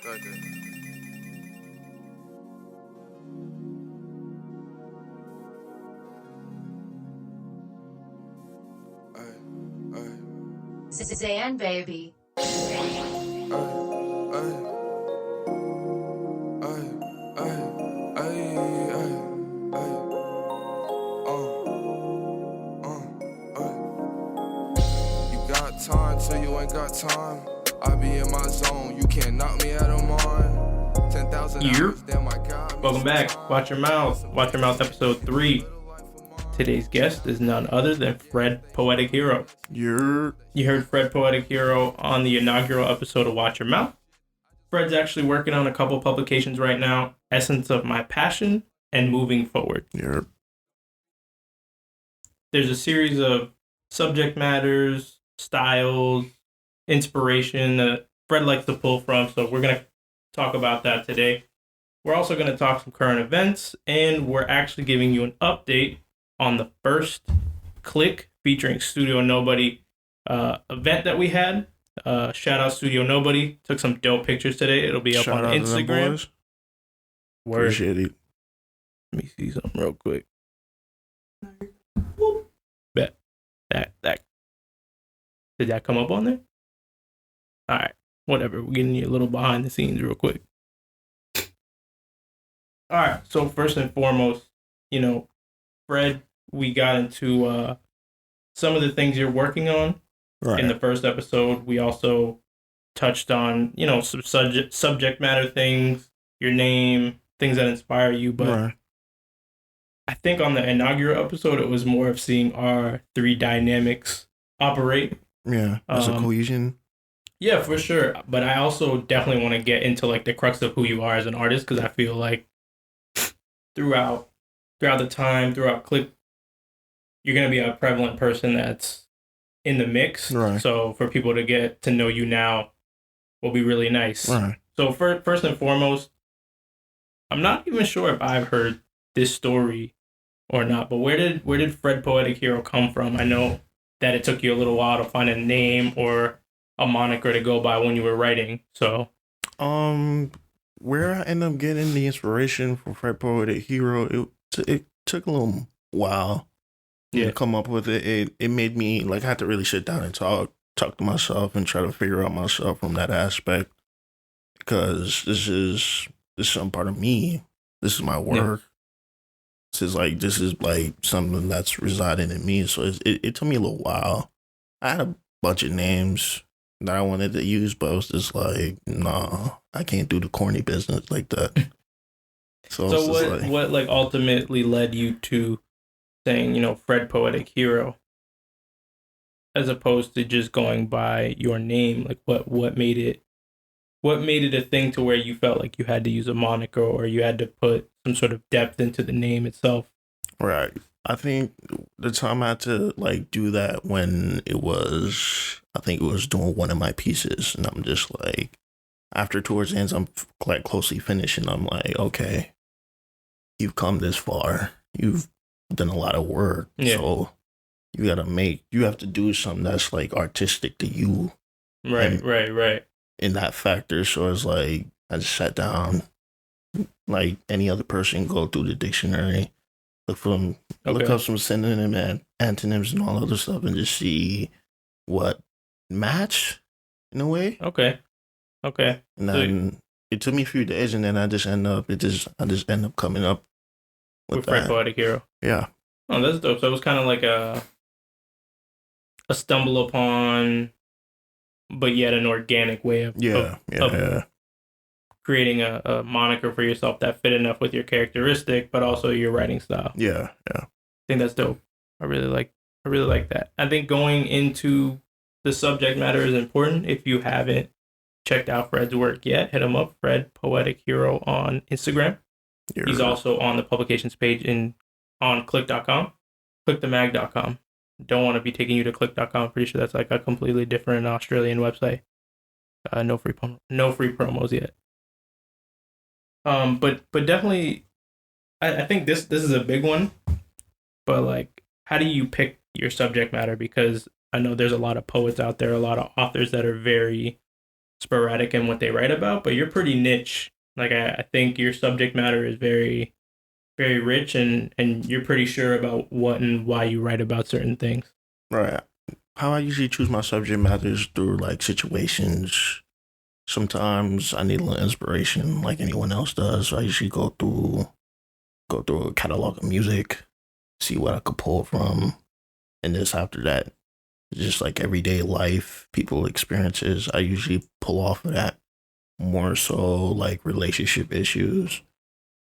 Like that. Zan baby. You got time till you ain't got time. I be in my zone. You can't knock me out of mine. 10,000 hours, damn, I got. Welcome back. Watch Your Mouth. Watch Your Mouth episode 3. Today's guest is none other than Fred Poetic Hero. You heard Fred Poetic Hero on the inaugural episode of Watch Your Mouth. Fred's actually working on a couple publications right now. Essence of My Passion and Moving Forward. There's a series of subject matters, styles, inspiration that Fred likes to pull from. So we're going to talk about that today. We're also going to talk some current events, and we're actually giving you an update on the first Clique featuring Studio Nobody event that we had. Shout out Studio Nobody. Took some dope pictures today. It'll be up on Instagram. Word. Appreciate it. Let me see something real quick. Whoop. Bet. That. Did that come up on there? All right. Whatever. We're getting you a little behind the scenes real quick. All right. So first and foremost, Fred, we got into some of the things you're working on in the first episode. We also touched on, some subject matter things, your name, things that inspire you. But I think on the inaugural episode, it was more of seeing our three dynamics operate. Yeah, as a cohesion. Yeah, for sure. But I also definitely want to get into like the crux of who you are as an artist, because I feel like throughout the time, throughout Clique, you're going to be a prevalent person that's in the mix. Right. So for people to get to know you now will be really nice. Right. So first and foremost, I'm not even sure if I've heard this story or not, but where did Fred Poetic Hero come from? I know that it took you a little while to find a name or a moniker to go by when you were writing. So where I ended up getting the inspiration for Fred Poetic Hero, it took a little while to come up with it. It made me I had to really sit down and talk to myself and try to figure out myself from that aspect, because this is some part of me. This is my work. Yeah. This is something that's residing in me. So it took me a little while. I had a bunch of names that I wanted to use, but I was just like, nah, I can't do the corny business like that. So what ultimately led you to saying, Fred Poetic Hero, as opposed to just going by your name? Like what made it a thing to where you felt like you had to use a moniker or you had to put some sort of depth into the name itself? Right. I think the time I had to do that when it was doing one of my pieces, and I'm just after towards the ends, I'm closely finishing. I'm like, okay, you've come this far. You've done a lot of work. Yeah. So you have to do something that's artistic to you. Right. In that factor. So it's I just sat down, like any other person, go through the dictionary, look up some synonym and antonyms and all other stuff, and just see what match in a way. Okay. And then it took me a few days, and then I just end up coming up with Fred Poetic Hero. Yeah. Oh, that's dope. So it was kind of like a stumble upon, but yet an organic way of creating a moniker for yourself that fit enough with your characteristic, but also your writing style. Yeah. I think that's dope. I really like that. I think going into the subject matter is important. If you haven't checked out Fred's work yet, hit him up, Fred Poetic Hero on Instagram. He's also on the publications page on clique.com, clique.the.mag.com. Don't want to be taking you to clique.com. Pretty sure that's a completely different Australian website. No free promos yet. But definitely, I think this is a big one. But how do you pick your subject matter? Because I know there's a lot of poets out there, a lot of authors that are very sporadic in what they write about, but you're pretty niche. Like I think your subject matter is very, very rich, and you're pretty sure about what and why you write about certain things. Right. How I usually choose my subject matter is through like situations. Sometimes I need a little inspiration, like anyone else does. So I usually go through a catalog of music, see what I could pull from, and just after that, just like everyday life, people experiences. I usually pull off of that more so like relationship issues.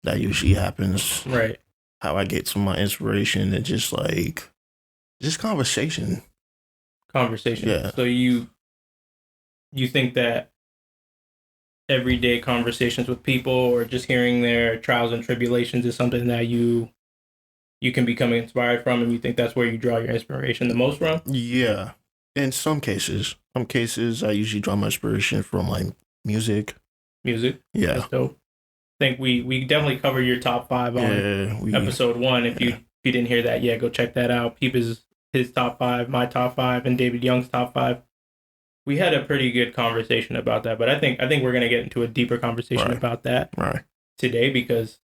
That usually happens. Right. How I get some of my inspiration and just conversation. Conversation. Yeah. So you think that everyday conversations with people or just hearing their trials and tribulations is something that you can become inspired from, and you think that's where you draw your inspiration the most from? Yeah. In some cases. I usually draw my inspiration from like music. Music? Yeah. That's dope. I think we definitely covered your top 5 on episode 1. If you didn't hear that yet, go check that out. Peep his top 5, my top 5, and David Young's top 5. We had a pretty good conversation about that, but I think we're gonna get into a deeper conversation about that today, because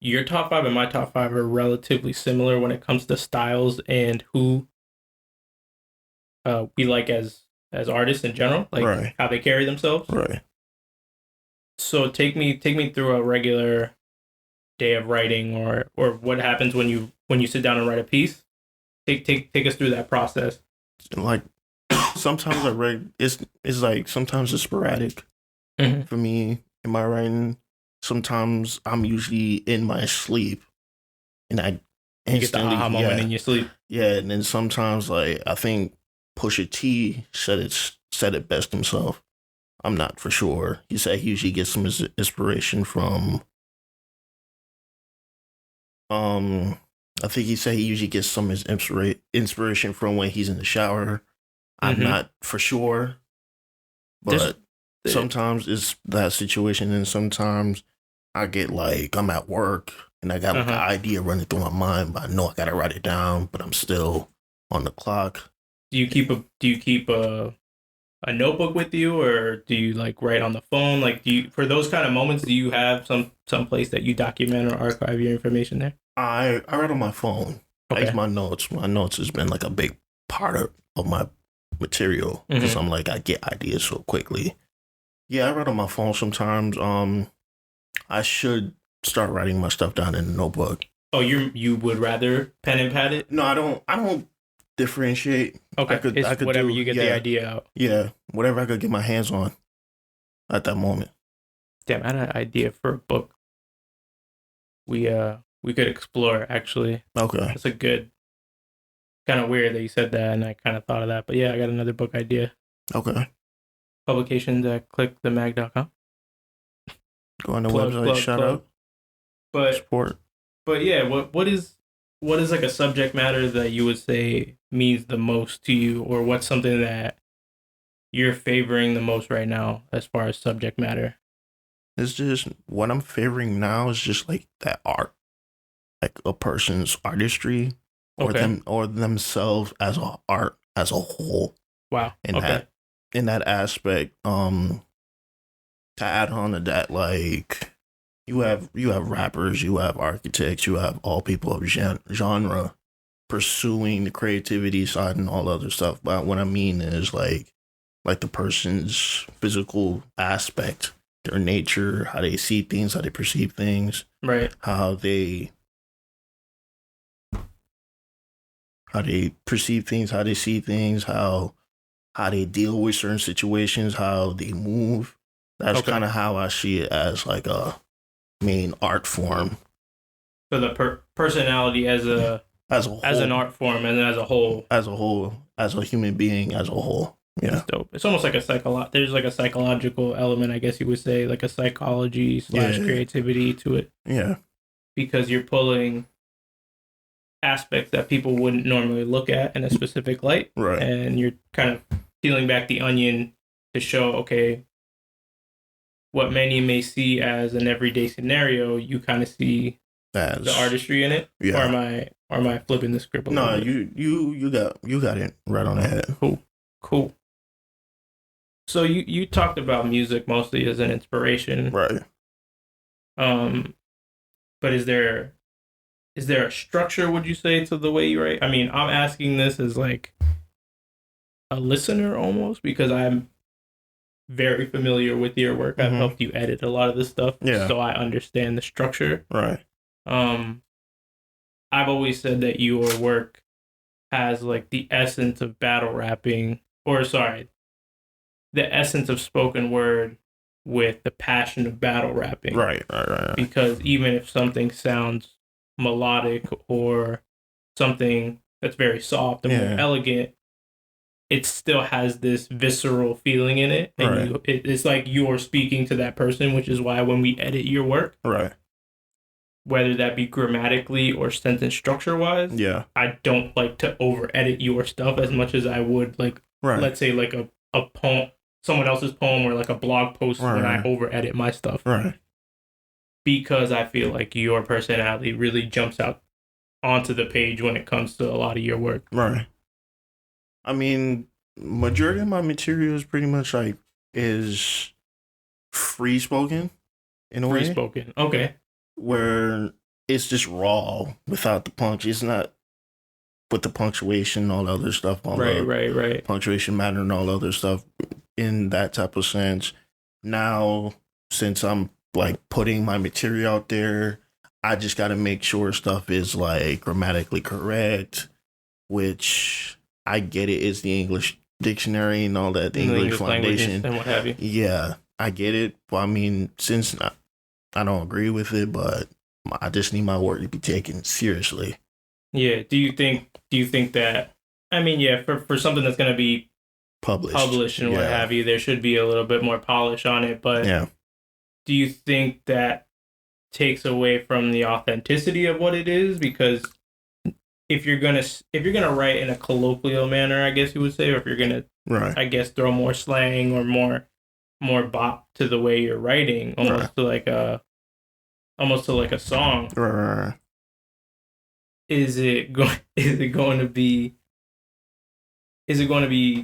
your top 5 and my top 5 are relatively similar when it comes to styles and who we like as artists in general, like how they carry themselves. Right. So take me through a regular day of writing, or what happens when you sit down and write a piece. Take us through that process. Like sometimes I write. It's like sometimes it's sporadic for me in my writing. Sometimes I'm usually in my sleep, and I instantly get the aha moment in your sleep. Yeah, and then sometimes like I think Pusha T said it best himself. I'm not for sure. He said he usually gets some inspiration from. I think he said he usually gets some of his inspiration from when he's in the shower. I'm not for sure, but sometimes it's that situation, and sometimes I get like I'm at work and I got like an idea running through my mind, but I know I gotta write it down, but I'm still on the clock. Do you keep a notebook with you, or do you like write on the phone? Like, for those kind of moments, do you have some place that you document or archive your information there? I write on my phone. I use my notes. My notes has been like a big part of my material, because I'm like I get ideas so quickly. Yeah, I write on my phone sometimes. I should start writing my stuff down in a notebook. Oh, you would rather pen and pad it? No, I don't differentiate. Okay, I could whatever you get the idea out. Yeah, whatever I could get my hands on at that moment. Damn, I had an idea for a book. We could explore, actually. Okay, that's a good. Kind of weird that you said that, and I kind of thought of that, but yeah, I got another book idea. Okay. Publications at clique.the.mag.com. Go on the website. Shout out. But support. But yeah, what is like a subject matter that you would say means the most to you, or what's something that you're favoring the most right now as far as subject matter? It's just what I'm favoring now is just like that art, like a person's artistry, or themselves as a art as a whole. Wow. In that aspect, to add on to that, like you have rappers, you have architects, you have all people of genre pursuing the creativity side and all other stuff. But what I mean is like the person's physical aspect, their nature, how they see things, how they perceive things, right? How they perceive things, how they see things, how they deal with certain situations, how they move. That's kind of how I see it as like a main art form. So the personality as a whole. As an art form and as a whole. As a human being as a whole. Yeah. That's dope. It's almost like there's like a psychological element, I guess you would say, like a psychology / creativity to it. Yeah. Because you're pulling aspects that people wouldn't normally look at in a specific light. Right. And you're kind of peeling back the onion to show, okay, what many may see as an everyday scenario, you kind of see the artistry in it. Yeah. Or am I flipping the script? No, you got it right on the head. Cool. So you talked about music mostly as an inspiration. Right. But is there a structure, would you say, to the way you write? I mean, I'm asking this as like a listener almost because I'm very familiar with your work. I've helped you edit a lot of this stuff, so I understand the structure. Right. I've always said that your work has like the essence of battle rapping, or sorry, the essence of spoken word with the passion of battle rapping. Right. Because even if something sounds melodic or something that's very soft and more elegant, it still has this visceral feeling in it, and it's like you're speaking to that person, which is why when we edit your work, whether that be grammatically or sentence structure wise, I don't like to over edit your stuff as much as I would like, let's say like a poem, someone else's poem, or like a blog post when I over edit my stuff, because I feel like your personality really jumps out onto the page when it comes to a lot of your work. Right. I mean, majority of my material is pretty much like is free spoken in a way. Free spoken, okay. Where it's just raw without the punch. It's not with the punctuation, all the other stuff. Right. Punctuation matter and all the other stuff in that type of sense. Now, since I'm like putting my material out there, I just got to make sure stuff is like grammatically correct, which I get it is the English dictionary and all that, the English foundation and what have you. Yeah, I get it. But I mean, since I don't agree with it, but I just need my work to be taken seriously. Yeah. Do you think that? I mean, yeah, for something that's going to be published and what have you, there should be a little bit more polish on it. But do you think that takes away from the authenticity of what it is? Because if you're gonna write in a colloquial manner, I guess you would say, or if you're gonna, I guess, throw more slang or more bop to the way you're writing, almost to like a song. Right. Is it going to be,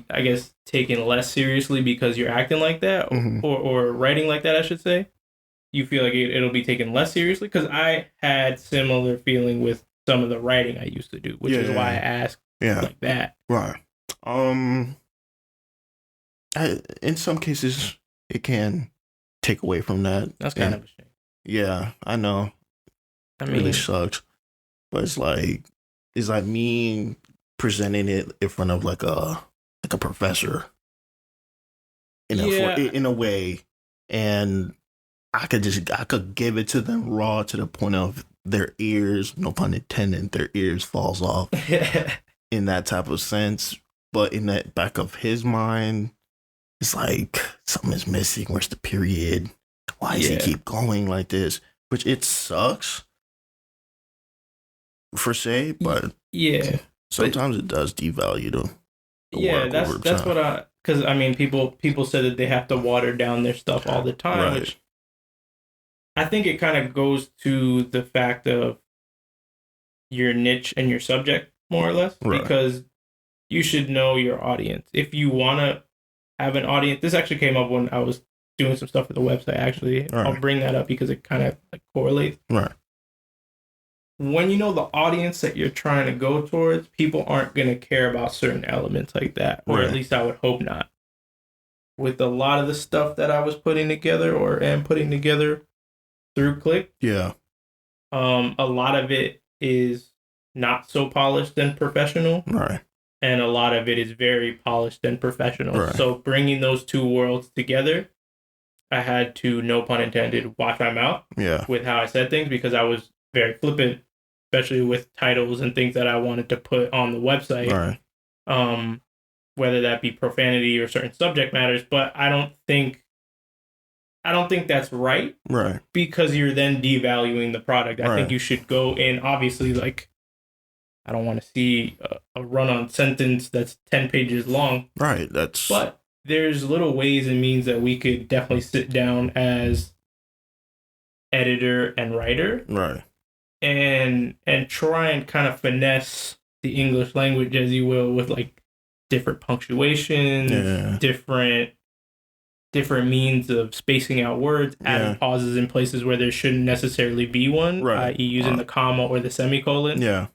I guess, taken less seriously because you're acting like that, or writing like that, I should say? You feel like it'll be taken less seriously? Because I had similar feeling with some of the writing I used to do, which is why I asked like that. Right. In some cases, it can take away from that. That's kind of a shame. Yeah, I know. I mean, it really sucks. But it's like me presenting it in front of like a professor in a way, and I could give it to them raw to the point of their ears, no pun intended, their ears falls off in that type of sense. But in that back of his mind, it's like something is missing. Where's the period? Why does he keep going like this? Which it sucks per se, but sometimes it does devalue the work. That's what because I mean, people say that they have to water down their stuff all the time, which I think it kind of goes to the fact of your niche and your subject, more or less, because you should know your audience. If you want to have an audience, this actually came up when I was doing some stuff for the website, actually. I'll bring that up because it kind of like correlates. When you know the audience that you're trying to go towards, people aren't going to care about certain elements like that, or at least I would hope not. With a lot of the stuff that I was putting together or am putting together through Clique, a lot of it is not so polished and professional, and a lot of it is very polished and professional. So bringing those two worlds together, I had to, no pun intended, watch my mouth with how I said things, because I was very flippant, especially with titles and things that I wanted to put on the website, whether that be profanity or certain subject matters. But I don't think that's right, because you're then devaluing the product. I think you should go in, obviously, like, I don't want to see a run-on sentence that's 10 pages long. But there's little ways and means that we could definitely sit down as editor and writer, and try and kind of finesse the English language, as you will, with like different punctuations, different different means of spacing out words, adding pauses in places where there shouldn't necessarily be one, Right. i.e. using the comma or the semicolon. Yeah.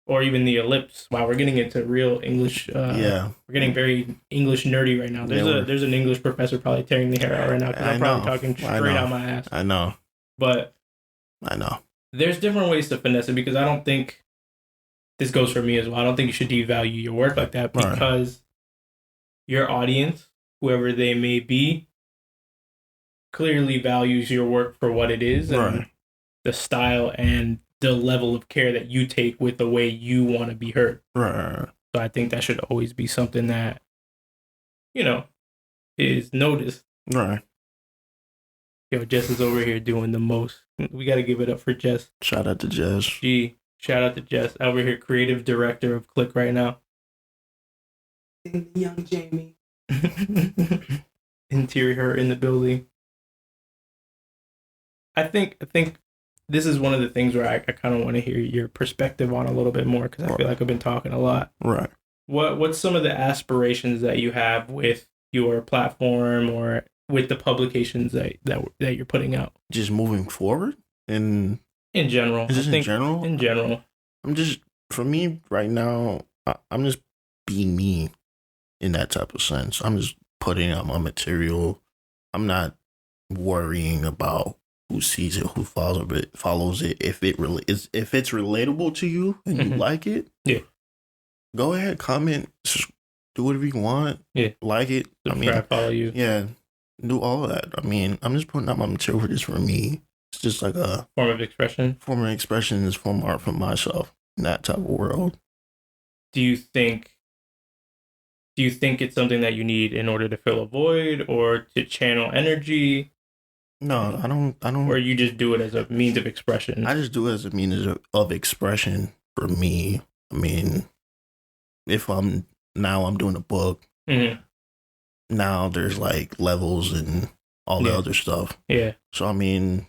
Or even the ellipse. Wow, we're getting into real English. We're getting very English nerdy right now. There's an English professor probably tearing the hair out right now because I'm probably talking straight out my ass. I know. But I know. There's different ways to finesse it because I don't think this goes for me as well. I don't think you should devalue your work like that because your audience, whoever they may be, clearly values your work for what it is and the style and the level of care that you take with the way you want to be heard. Right. So I think that should always be something that, is noticed. Right. Yo, Jess is over here doing the most. We got to give it up for Jess. Shout out to Jess. Shout out to Jess. Over here, creative director of Clique right now. Young Jamie. Interior in the building. I think this is one of the things where I kind of want to hear your perspective on a little bit more because I feel like I've been talking a lot. Right. What's some of the aspirations that you have with your platform or with the publications that you're putting out? Just moving forward in general. In general? In general. For me right now, I'm just being me in that type of sense. I'm just putting out my material. I'm not worrying about who sees it, who follows it. If it's relatable to you and you like it, go ahead, comment, do whatever you want. Yeah, like it. Subscribe, follow you. Yeah, do all of that. I mean, I'm just putting out my material just for me. It's just like a form of expression. Form of expression is form art for myself in that type of world. Do you think it's something that you need in order to fill a void or to channel energy? No, I don't. Or you just do it as a means of expression? I just do it as a means of expression for me. I mean, if I'm doing a book, now there's like levels and all the other stuff. Yeah. So, I mean.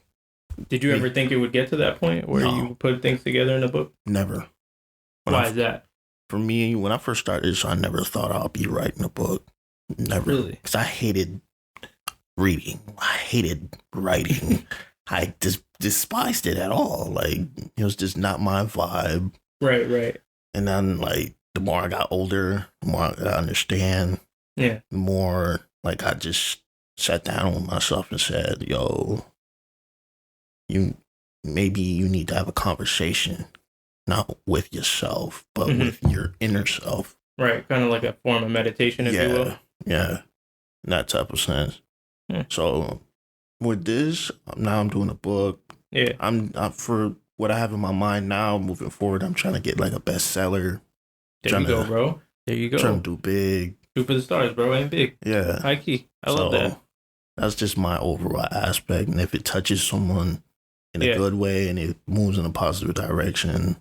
Did you ever think it would get to that point where you put things together in a book? Never. Why is that? For me, when I first started, I never thought I'd be writing a book. Never. Really? Because I hated reading. I hated writing. I just despised it at all. Like, it was just not my vibe. Right. And then, like, the more I got older, the more I got to understand. Yeah. The more, like, I just sat down with myself and said, yo, maybe you need to have a conversation, not with yourself, but with your inner self. Right. Kind of like a form of meditation, if you will. Yeah. In that type of sense. So with this, now I'm doing a book. Yeah. I'm for what I have in my mind now, moving forward, I'm trying to get like a bestseller. There you go, bro. There you go. Trying to do big. Shoot for the stars, bro. Ain't big. Yeah. High key. I love that. That's just my overall aspect. And if it touches someone in a good way and it moves in a positive direction,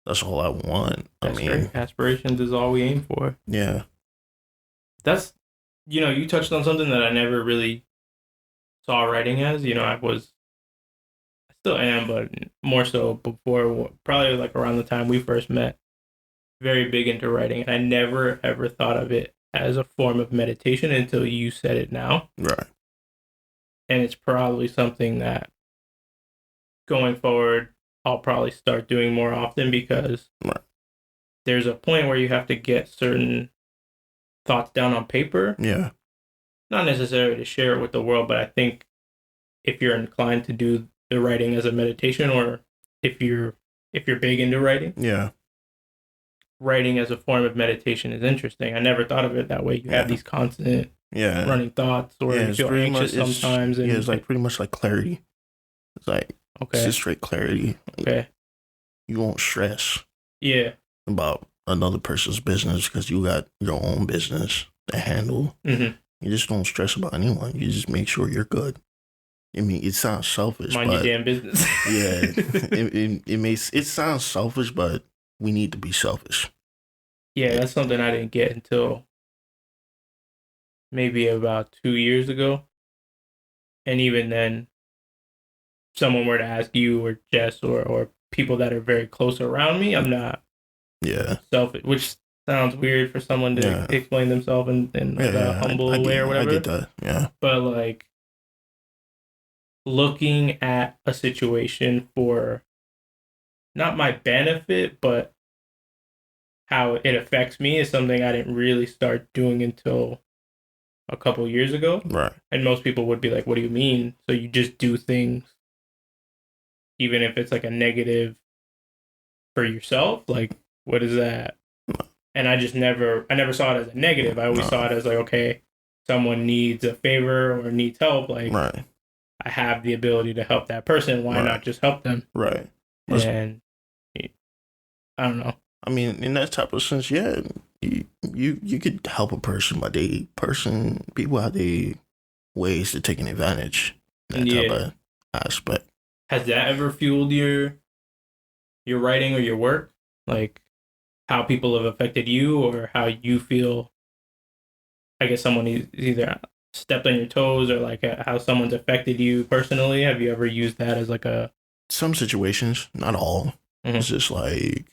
that's all I want. That's great. Aspirations is all we aim for. Yeah. That's, you touched on something that I never really saw writing as. I still am, but more so before, probably like around the time we first met, very big into writing. I never ever thought of it as a form of meditation until you said it now. Right. And it's probably something that going forward, I'll probably start doing more often because there's a point where you have to get certain thoughts down on paper. Yeah. Not necessarily to share it with the world, but I think if you're inclined to do the writing as a meditation, or if you're big into writing, writing as a form of meditation is interesting. I never thought of it that way. You have these constant running thoughts, or you feel anxious sometimes. It's like pretty much like clarity. It's like it's just straight clarity. Okay. You won't stress. Yeah. About another person's business because you got your own business to handle. You just don't stress about anyone. You just make sure you're good. I mean, it sounds selfish. Mind your damn business. It sounds selfish, but we need to be selfish. Yeah, that's something I didn't get until maybe about 2 years ago. And even then, someone were to ask you or Jess or people that are very close around me, I'm not selfish, which sounds weird for someone to explain themselves in like a humble way or whatever. I get that. Yeah. But like looking at a situation for not my benefit, but how it affects me is something I didn't really start doing until a couple years ago. Right. And most people would be like, what do you mean? So you just do things, even if it's like a negative for yourself? Like, what is that? And I never saw it as a negative. I always saw it as like, okay, someone needs a favor or needs help. Like, I have the ability to help that person. Why not just help them? Right. And I don't know. I mean, in that type of sense, yeah, you could help a person, but people have their ways to taking advantage in that type of aspect. Has that ever fueled your writing or your work? Like how people have affected you or how you feel, I guess someone is either stepped on your toes or like how someone's affected you personally? Have you ever used that as like some situations, not all. Mm-hmm. It's just like,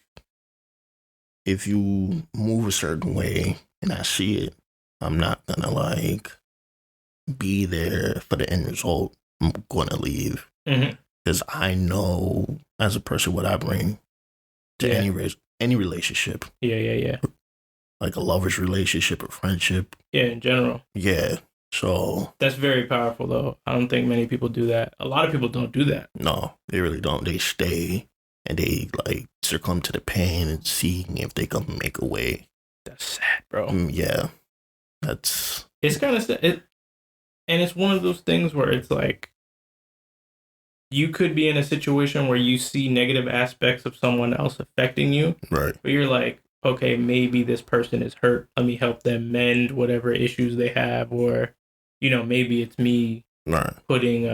if you move a certain way and I see it, I'm not gonna like be there for the end result. I'm gonna leave because I know as a person what I bring to any relationship. Yeah. Like a lover's relationship or friendship. Yeah, in general. Yeah. So that's very powerful, though. I don't think many people do that. A lot of people don't do that. No, they really don't. They stay. And they like succumb to the pain and seeing if they can make a way. That's sad, bro. Yeah, it's kind of sad. And it's one of those things where it's like you could be in a situation where you see negative aspects of someone else affecting you, right? But you're like, okay, maybe this person is hurt. Let me help them mend whatever issues they have, or maybe it's me putting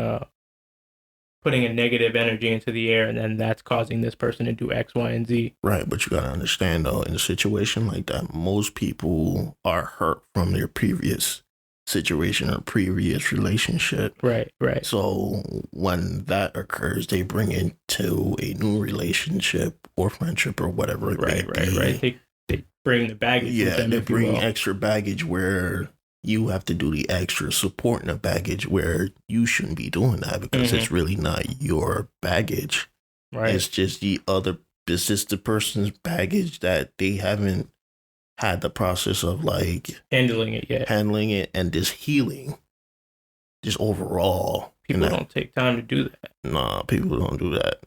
a negative energy into the air, and then that's causing this person to do X, Y, and Z. Right, but you gotta understand though, in a situation like that, most people are hurt from their previous situation or previous relationship. Right. So when that occurs, they bring it to a new relationship or friendship or whatever it may be. Right. They bring the baggage. Yeah, with them, they bring extra baggage where you have to do the extra support in the baggage where you shouldn't be doing that because it's really not your baggage. Right. It's just the person's baggage that they haven't had the process of like handling it yet. Handling it and just healing. Just overall. People don't take time to do that. Nah, people don't do that.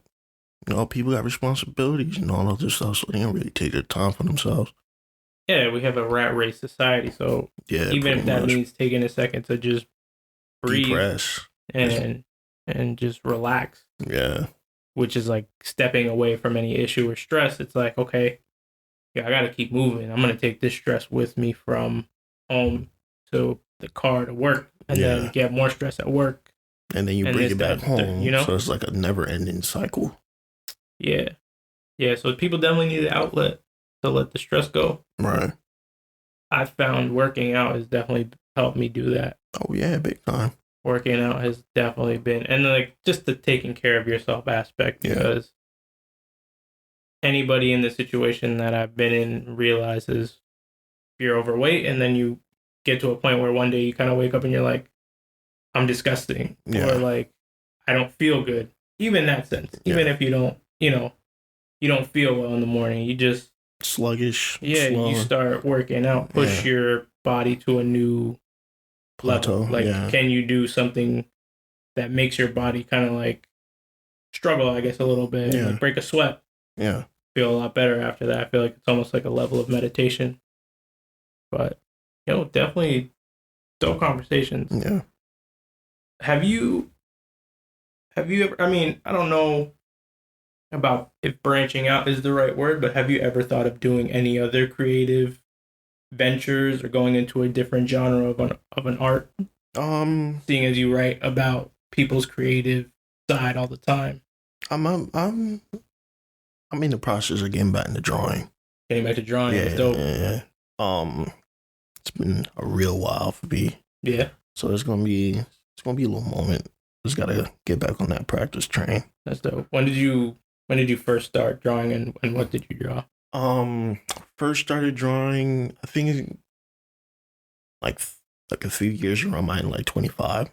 People got responsibilities and all of this stuff, so they don't really take their time for themselves. Yeah, we have a rat race society, so even if that means taking a second to just breathe, depress, and just relax. Yeah. Which is like stepping away from any issue or stress. It's like, okay, I got to keep moving. I'm going to take this stress with me from home to the car to work, and then get more stress at work. And then you bring it back home, so it's like a never-ending cycle. Yeah. So people definitely need an outlet to let the stress go. Right. I found working out has definitely helped me do that. Oh yeah, big time. Working out has definitely been, and like just the taking care of yourself aspect, because anybody in the situation that I've been in realizes you're overweight, and then you get to a point where one day you kind of wake up and you're like, I'm disgusting, or like, I don't feel good. Even in that sense, even if you don't, you don't feel well in the morning, you just sluggish. Yeah, slow. You start working out, push your body to a new plateau. Level. Like, can you do something that makes your body kind of like struggle, I guess, a little bit, and like break a sweat? Yeah. Feel a lot better after that. I feel like it's almost like a level of meditation. But, definitely dope conversations. Yeah. Have you ever, I mean, I don't know about if branching out is the right word, but have you ever thought of doing any other creative ventures or going into a different genre of an art? Seeing as you write about people's creative side all the time. I'm in the process of getting back into drawing. Getting back to drawing is dope. Yeah. It's been a real while for me. Yeah. So it's gonna be a little moment. Just gotta get back on that practice train. That's dope. When did you first start drawing, and what did you draw? First started drawing, I think like a few years ago. I'm like 25.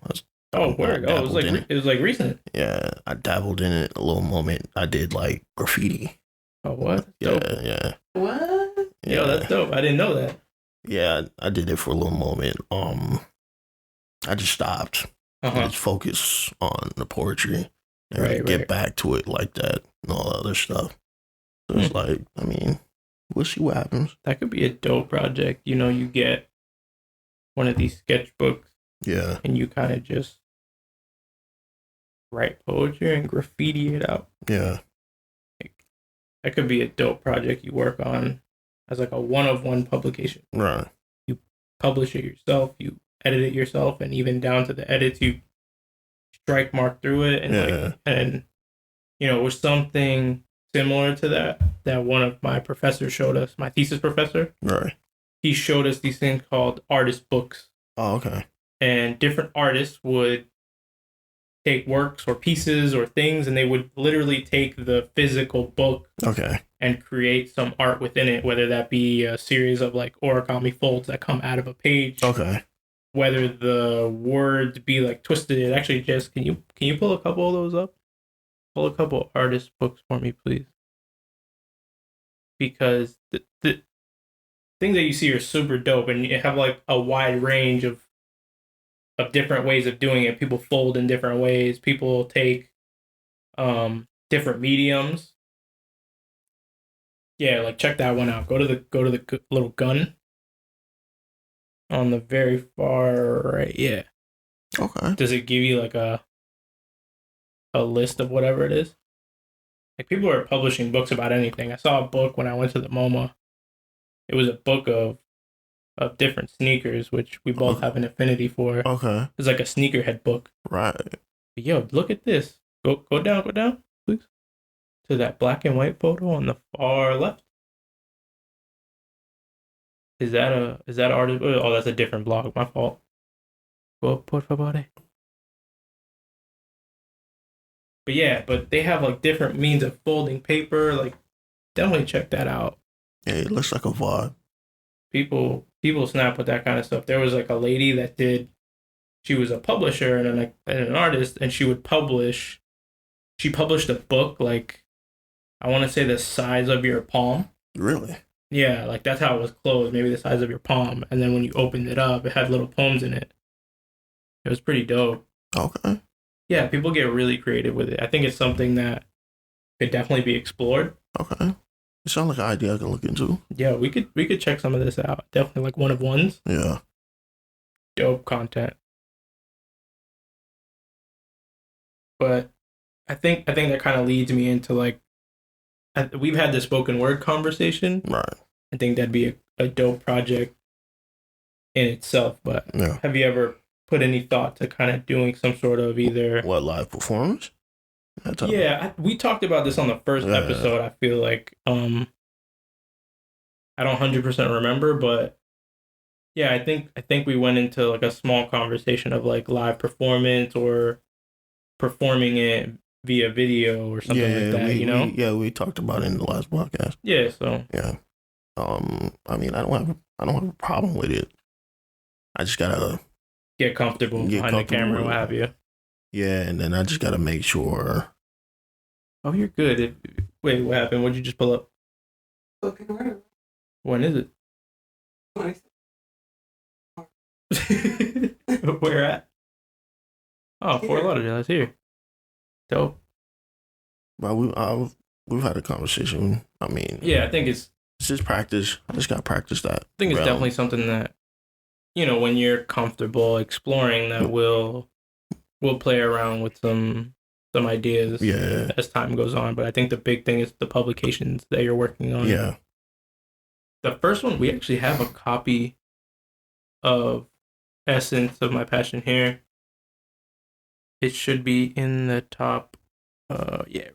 Oh, where? Oh, it was like it was like recent. Yeah, I dabbled in it a little moment. I did like graffiti. Oh, what? Yeah, Dope. yeah. What? Yeah. Yo, that's dope. I didn't know that. Yeah, I did it for a little moment. I just stopped. Uh-huh. Just focus on the poetry and Right, get back to it like that and all the other stuff. So it's like, I mean, we'll see what happens. That could be a dope project. You know, you get one of these sketchbooks. Yeah. And you kind of just write poetry and graffiti it out. Yeah. That could be a dope project you work on as like a one-of-one publication. Right. You publish it yourself, you edit it yourself, and even down to the edits, you strike mark through it. And and you know, it was something similar to that one of my professors showed us, my thesis professor. Right. He showed us these things called artist books. Oh, okay. And different artists would take works or pieces or things, and they would literally take the physical book and create some art within it, whether that be a series of like origami folds that come out of a page. Whether the words be like twisted. Actually, Jess, can you pull a couple of those up? Pull a couple artist books for me, please. Because the things that you see are super dope, and you have like a wide range of different ways of doing it. People fold in different ways. People take different mediums. Yeah, like check that one out. Go to the little gun on the very far right. Yeah. Okay. Does it give you like a list of whatever it is? Like people are publishing books about anything. I saw a book when I went to the MoMA. It was a book of different sneakers, which we both have an affinity for. Okay. It's like a sneakerhead book. Right. But yo, look at this. Go down, please. To that black and white photo on the far left. Is that artist? Oh, that's a different blog. My fault. Go, por favor. But yeah, they have like different means of folding paper. Like, definitely check that out. Yeah, it looks like a vibe. People snap with that kind of stuff. There was like a lady that she was a publisher and an artist, and she published a book like, I want to say the size of your palm. Really? Yeah, like that's how it was closed, maybe the size of your palm. And then when you opened it up, it had little poems in it. It was pretty dope. Okay. Yeah, people get really creative with it. I think it's something that could definitely be explored. Okay. It sounds like an idea I can look into. Yeah, we could check some of this out. Definitely like one of ones. Yeah. Dope content. But I think that kind of leads me into like, we've had the spoken word conversation. Right. I think that'd be a dope project in itself. But have you ever put any thought to kind of doing some sort of either live performance? Yeah, we talked about this on the first episode. I feel like I don't 100% remember, but yeah, I think we went into like a small conversation of like live performance or performing it via video or something like that. We talked about it in the last podcast. Yeah, so yeah. I mean, I don't have a problem with it. I just gotta get comfortable behind the camera, what have you. Yeah, and then I just gotta make sure. Oh, you're good. Wait, what happened? What'd you just pull up? When is it? Where at? Oh, Fort Lauderdale. That's here. Dope. But we've had a conversation. I mean, yeah, I think it's just practice. I just gotta practice that. I think it's definitely something that, you know, when you're comfortable exploring, that we'll play around with some ideas as time goes on. But I think the big thing is the publications that you're working on. Yeah. The first one, we actually have a copy of Essence of My Passion here. It should be in the top. Yeah,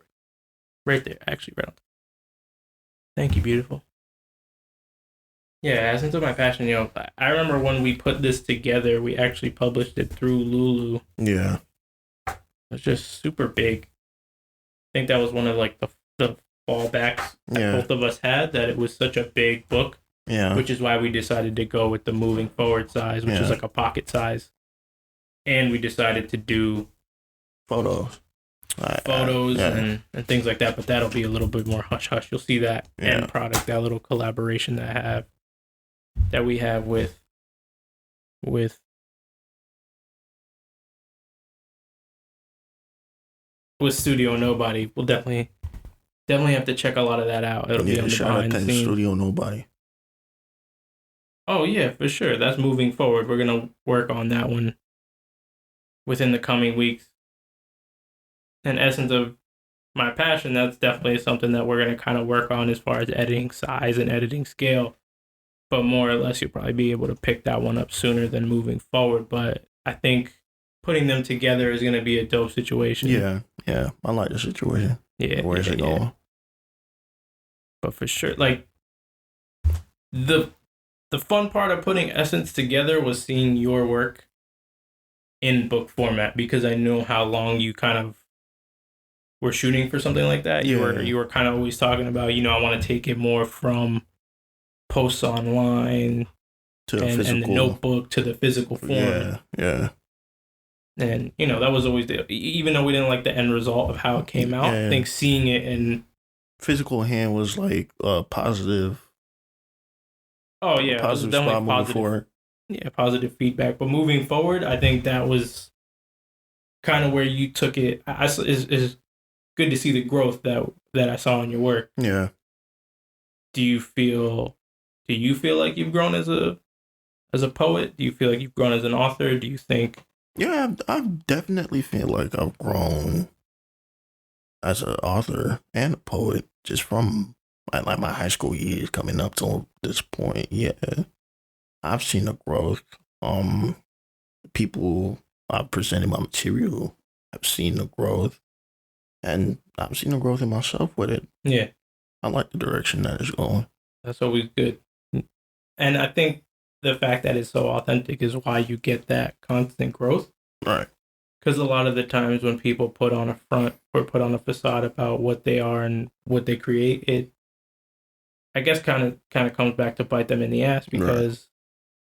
right there. Actually, right on. Thank you, beautiful. Yeah, Essence of My Passion. You know, I remember when we put this together, we actually published it through Lulu. Yeah. It was just super big. I think that was one of like the fallbacks that both of us had, that it was such a big book. Yeah. Which is why we decided to go with the moving forward size, which is like a pocket size. And we decided to do photos and things like that. But that'll be a little bit more hush hush. You'll see that end product, that little collaboration that we have with Studio Nobody. We'll definitely have to check a lot of that out. It'll be on the behind the scenes. Studio Nobody. Oh yeah, for sure. That's moving forward. We're gonna work on that one within the coming weeks. And Essence of My Passion, that's definitely something that we're gonna kind of work on as far as editing size and editing scale. But more or less, you'll probably be able to pick that one up sooner than moving forward. But I think putting them together is gonna be a dope situation. Yeah, I like the situation. Yeah, where's it going? Yeah. But for sure, like the fun part of putting Essence together was seeing your work in book format, because I know how long you kind of were shooting for something like that. You were kind of always talking about, I want to take it more from posts online and the notebook to the physical form. Yeah. And, that was always even though we didn't like the end result of how it came out, I think seeing it in physical hand was like positive. Oh yeah, positive spot moving forward. Yeah, positive feedback. But moving forward, I think that was kind of where you took it. Is good to see the growth that I saw in your work. Yeah. Do you feel like you've grown as a poet? Do you feel like you've grown as an author? Do you think? Yeah, I definitely feel like I've grown as an author and a poet just from like my high school years coming up to this point. Yeah, I've seen the growth. People I've presented my material, I've seen the growth, and I've seen the growth in myself with it. Yeah, I like the direction that it's going. That's always good, and I think the fact that it's so authentic is why you get that constant growth. Right. Because a lot of the times when people put on a front or put on a facade about what they are and what they create, it, I guess, kind of comes back to bite them in the ass, because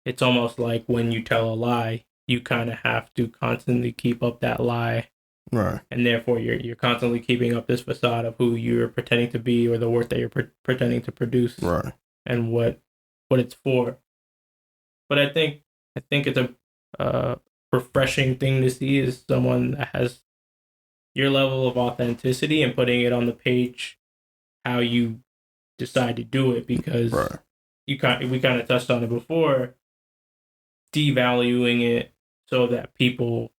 it's almost like when you tell a lie, you kind of have to constantly keep up that lie. Right. And therefore, you're constantly keeping up this facade of who you're pretending to be or the work that you're pretending to produce. Right. And what it's for. But I think it's a refreshing thing to see is someone that has your level of authenticity and putting it on the page how you decide to do it, because we kind of touched on it before, devaluing it so that people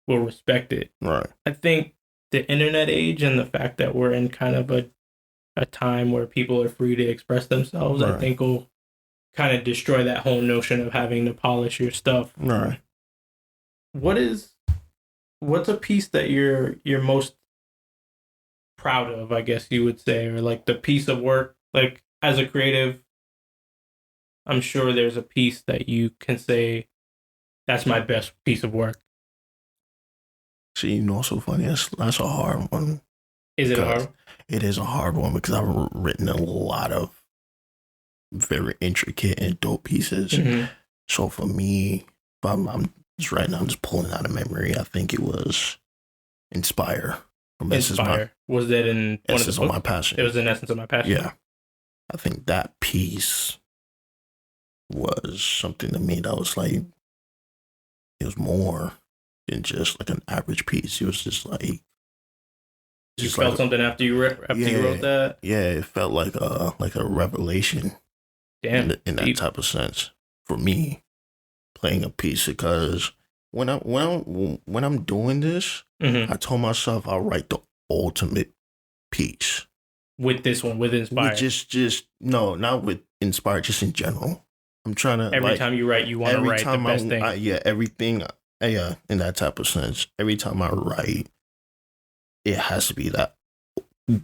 will respect it. Right. I think the internet age and the fact that we're in kind of a time where people are free to express themselves, I think will kind of destroy that whole notion of having to polish your stuff. Right. What's a piece that you're most proud of, I guess you would say, or like the piece of work, like as a creative, I'm sure there's a piece that you can say, that's my best piece of work. See, so funny. That's a hard one. Is it hard? It is a hard one because I've written a lot of very intricate and dope pieces. Mm-hmm. So for me, I'm just right now, I'm just pulling out of memory. I think it was Inspire. Inspire. Was that in Essence of My Passion? It was in Essence of My Passion. Yeah. I think that piece was something to me that was like, it was more than just like an average piece. It was just like, you felt something after you wrote that? Yeah, it felt like a revelation. Damn. In that type of sense for me, playing a piece, because when I'm doing this, I told myself I'll write the ultimate piece. With this one, with Inspire. Just no, not with Inspire, just in general. I'm trying to every time you write, you want to write the best thing. Everything. Yeah, in that type of sense. Every time I write, it has to be that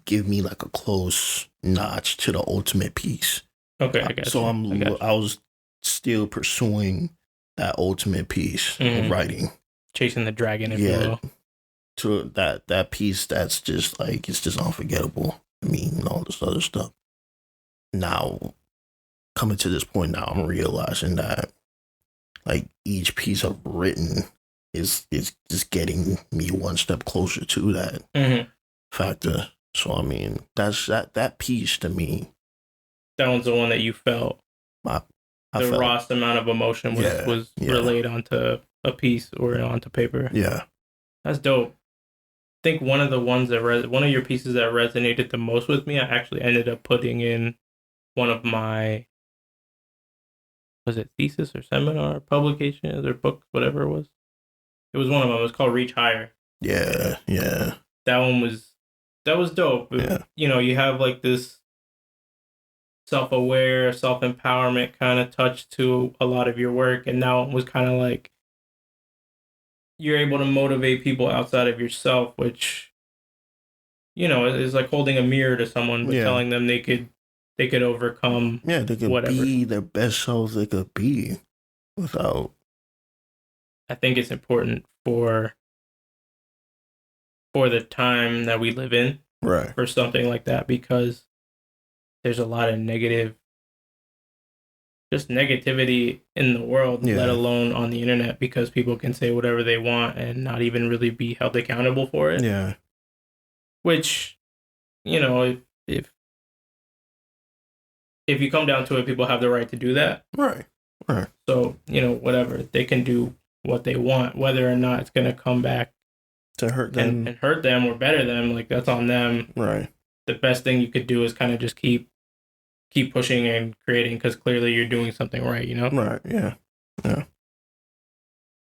give me like a close notch to the ultimate piece. Okay, I guess. So I was still pursuing that ultimate piece of writing, chasing the dragon, if you will. To that piece that's just like, it's just unforgettable. I mean, and all this other stuff. Now, coming to this point now, I'm realizing that like each piece I've written is just getting me one step closer to that factor. So I mean, that's that piece to me. That one's the one that you felt I the felt, rawest amount of emotion was relayed onto a piece or onto paper. Yeah, That's dope. I think one of the ones that one of your pieces that resonated the most with me, I actually ended up putting in one of my, was it thesis or seminar publications or books, whatever it was. It was one of them. It was called Reach Higher. Yeah. That was dope. Yeah. You know, you have like this self-aware, self-empowerment kind of touch to a lot of your work, and now it was kind of like you're able to motivate people outside of yourself, which, you know, is like holding a mirror to someone, but telling them they could overcome. Yeah, they could be their best selves they could be without. I think it's important for the time that we live in, right, for something like that, because there's a lot of negativity in the world, let alone on the internet, because people can say whatever they want and not even really be held accountable for it. Yeah. Which, you know, if you come down to it, people have the right to do that. Right. So, you know, whatever, they can do what they want, whether or not it's going to come back to hurt them and hurt them or better them. Like, that's on them. Right. The best thing you could do is kind of just keep pushing and creating, because clearly you're doing something right, you know? Right. Yeah.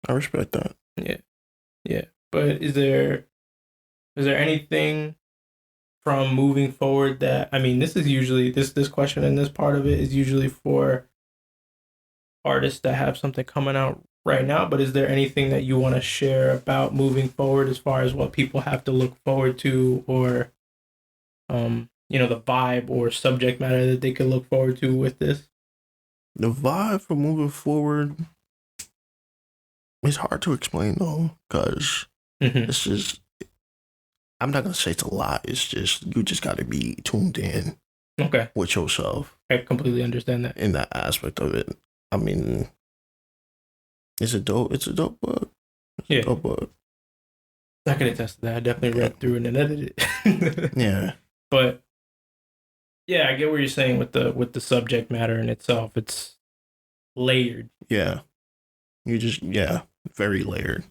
I respect that. Yeah. But is there anything from moving forward that, I mean, this is usually this question and this part of it is usually for artists that have something coming out right now, but is there anything that you want to share about moving forward as far as what people have to look forward to, or you know, the vibe or subject matter that they could look forward to with this? The vibe for moving forward, it's hard to explain though, because it's just, I'm not gonna say it's a lot. It's just, you just got to be tuned in, with yourself. I completely understand that. In that aspect of it, I mean, it's a dope book. A dope book. I can attest to that. I definitely read through it and edited it. Yeah. But yeah, I get what you're saying with the subject matter in itself. It's layered. Yeah. Very layered.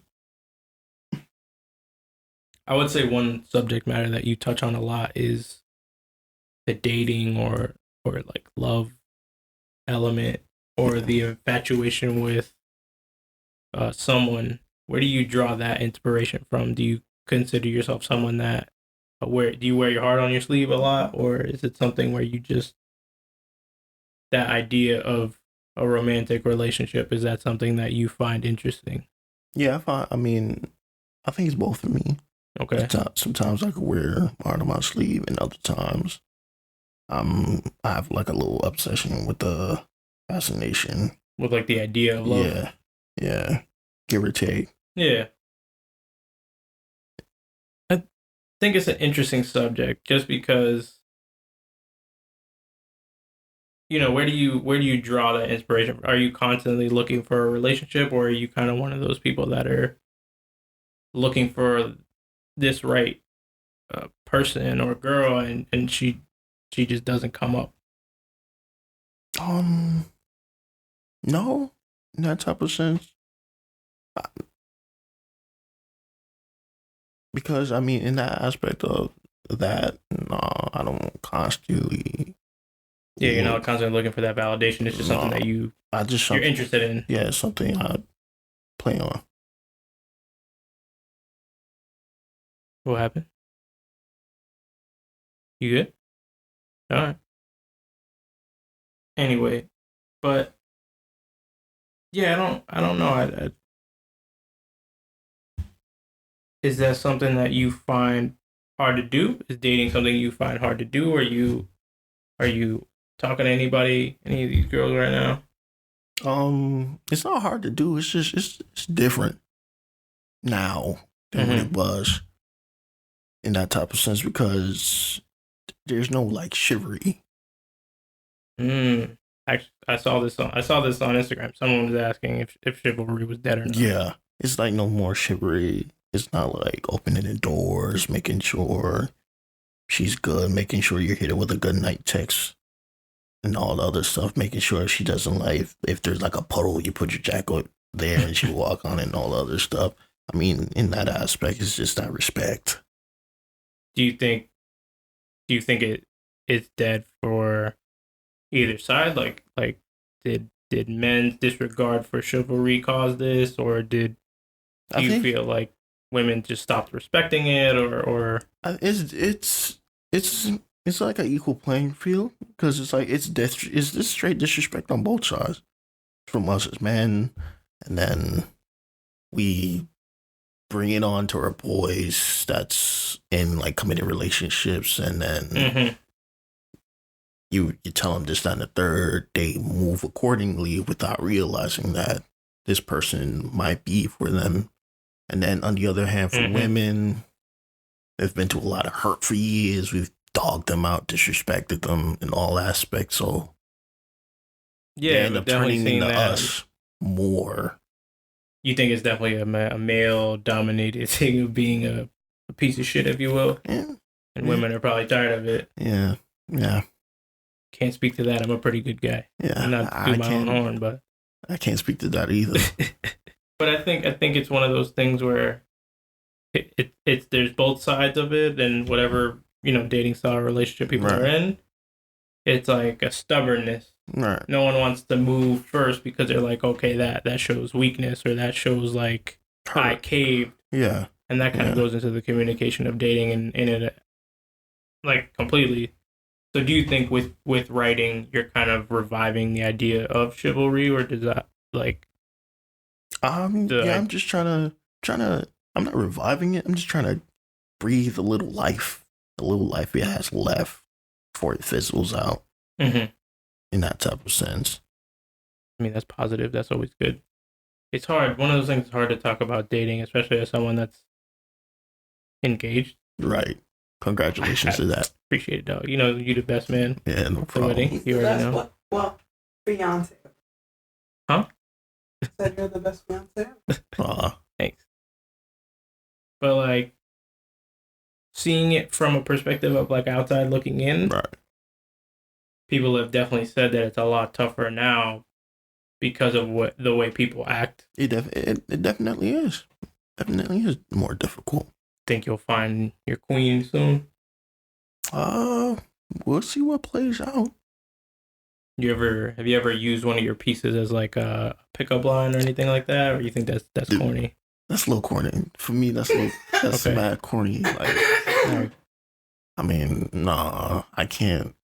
I would say one subject matter that you touch on a lot is the dating or like love element, or the infatuation with someone. Where do you draw that inspiration from? Do you consider yourself someone that do you wear your heart on your sleeve a lot, or is it something where you just, that idea of a romantic relationship, is that something that you find interesting? Yeah, I think it's both for me. Okay. Sometimes I could wear my heart on my sleeve, and other times I have like a little obsession with the fascination. With like the idea of love. Yeah. Give or take. Yeah. I think it's an interesting subject, just because, you know, where do you draw that inspiration? Are you constantly looking for a relationship, or are you kind of one of those people that are looking for this right person or girl, and she just doesn't come up? No, in that type of sense. Because I mean, in that aspect of that, no, I don't constantly. Yeah, you're not constantly looking for that validation. It's just something that you're interested in. Yeah, it's something I play on. What happened? You good? All right. Anyway, but yeah, I don't know. Is that something that you find hard to do? Is dating something you find hard to do? Are you talking to any of these girls right now? It's not hard to do. It's just it's different now than what it was in that type of sense, because there's no like chivalry. Actually, I saw this on Instagram. Someone was asking if chivalry was dead or not. Yeah, it's like no more chivalry. It's not like opening the doors, making sure she's good, making sure you're hit her with a good night text, and all the other stuff. Making sure she doesn't like if there's like a puddle, you put your jacket there and she walk on it and all the other stuff. I mean, in that aspect, it's just that respect. Do you think it's dead for either side? Like did men's disregard for chivalry cause this, or do you feel like women just stopped respecting it, or it's like an equal playing field because it's like it's this straight disrespect on both sides from us as men, and then we bring it on to our boys that's in like committed relationships, and then you tell them this, that, and the third, they move accordingly without realizing that this person might be for them. And then on the other hand, for women, they've been to a lot of hurt for years. We've dogged them out, disrespected them in all aspects. So yeah, they end up turning into us more. You think it's definitely a male-dominated thing of being a piece of shit, if you will? Yeah. And women are probably tired of it. Yeah. Yeah. Can't speak to that. I'm a pretty good guy. Yeah. I'm not do my own horn, but I can't speak to that either. But I think it's one of those things where it's there's both sides of it, and whatever, dating style relationship people are in, it's like a stubbornness. Right. No one wants to move first because they're like, okay, that shows weakness, or that shows like I caved. Yeah. And that kind of goes into the communication of dating and in it, like, completely. So do you think with writing, you're kind of reviving the idea of chivalry, or does that like? I'm just trying to. I'm not reviving it. I'm just trying to breathe a little life it has left before it fizzles out. In that type of sense. I mean, that's positive. That's always good. It's hard. One of those things is hard to talk about dating, especially as someone that's engaged. Right. Congratulations to that. Appreciate it, dog. You're the best man. Yeah, no problem. Wedding. You already know. Well, fiance. Huh? Said you're the best fiance. Thanks. But like, seeing it from a perspective of like outside looking in, right? People have definitely said that it's a lot tougher now because of the way people act. It definitely is. Definitely is more difficult. Think you'll find your queen soon? We'll see what plays out. Have you ever used one of your pieces as like a pickup line or anything like that, or you think that's corny? That's a little corny for me. That's okay. Mad corny. Like, I mean, nah, I can't.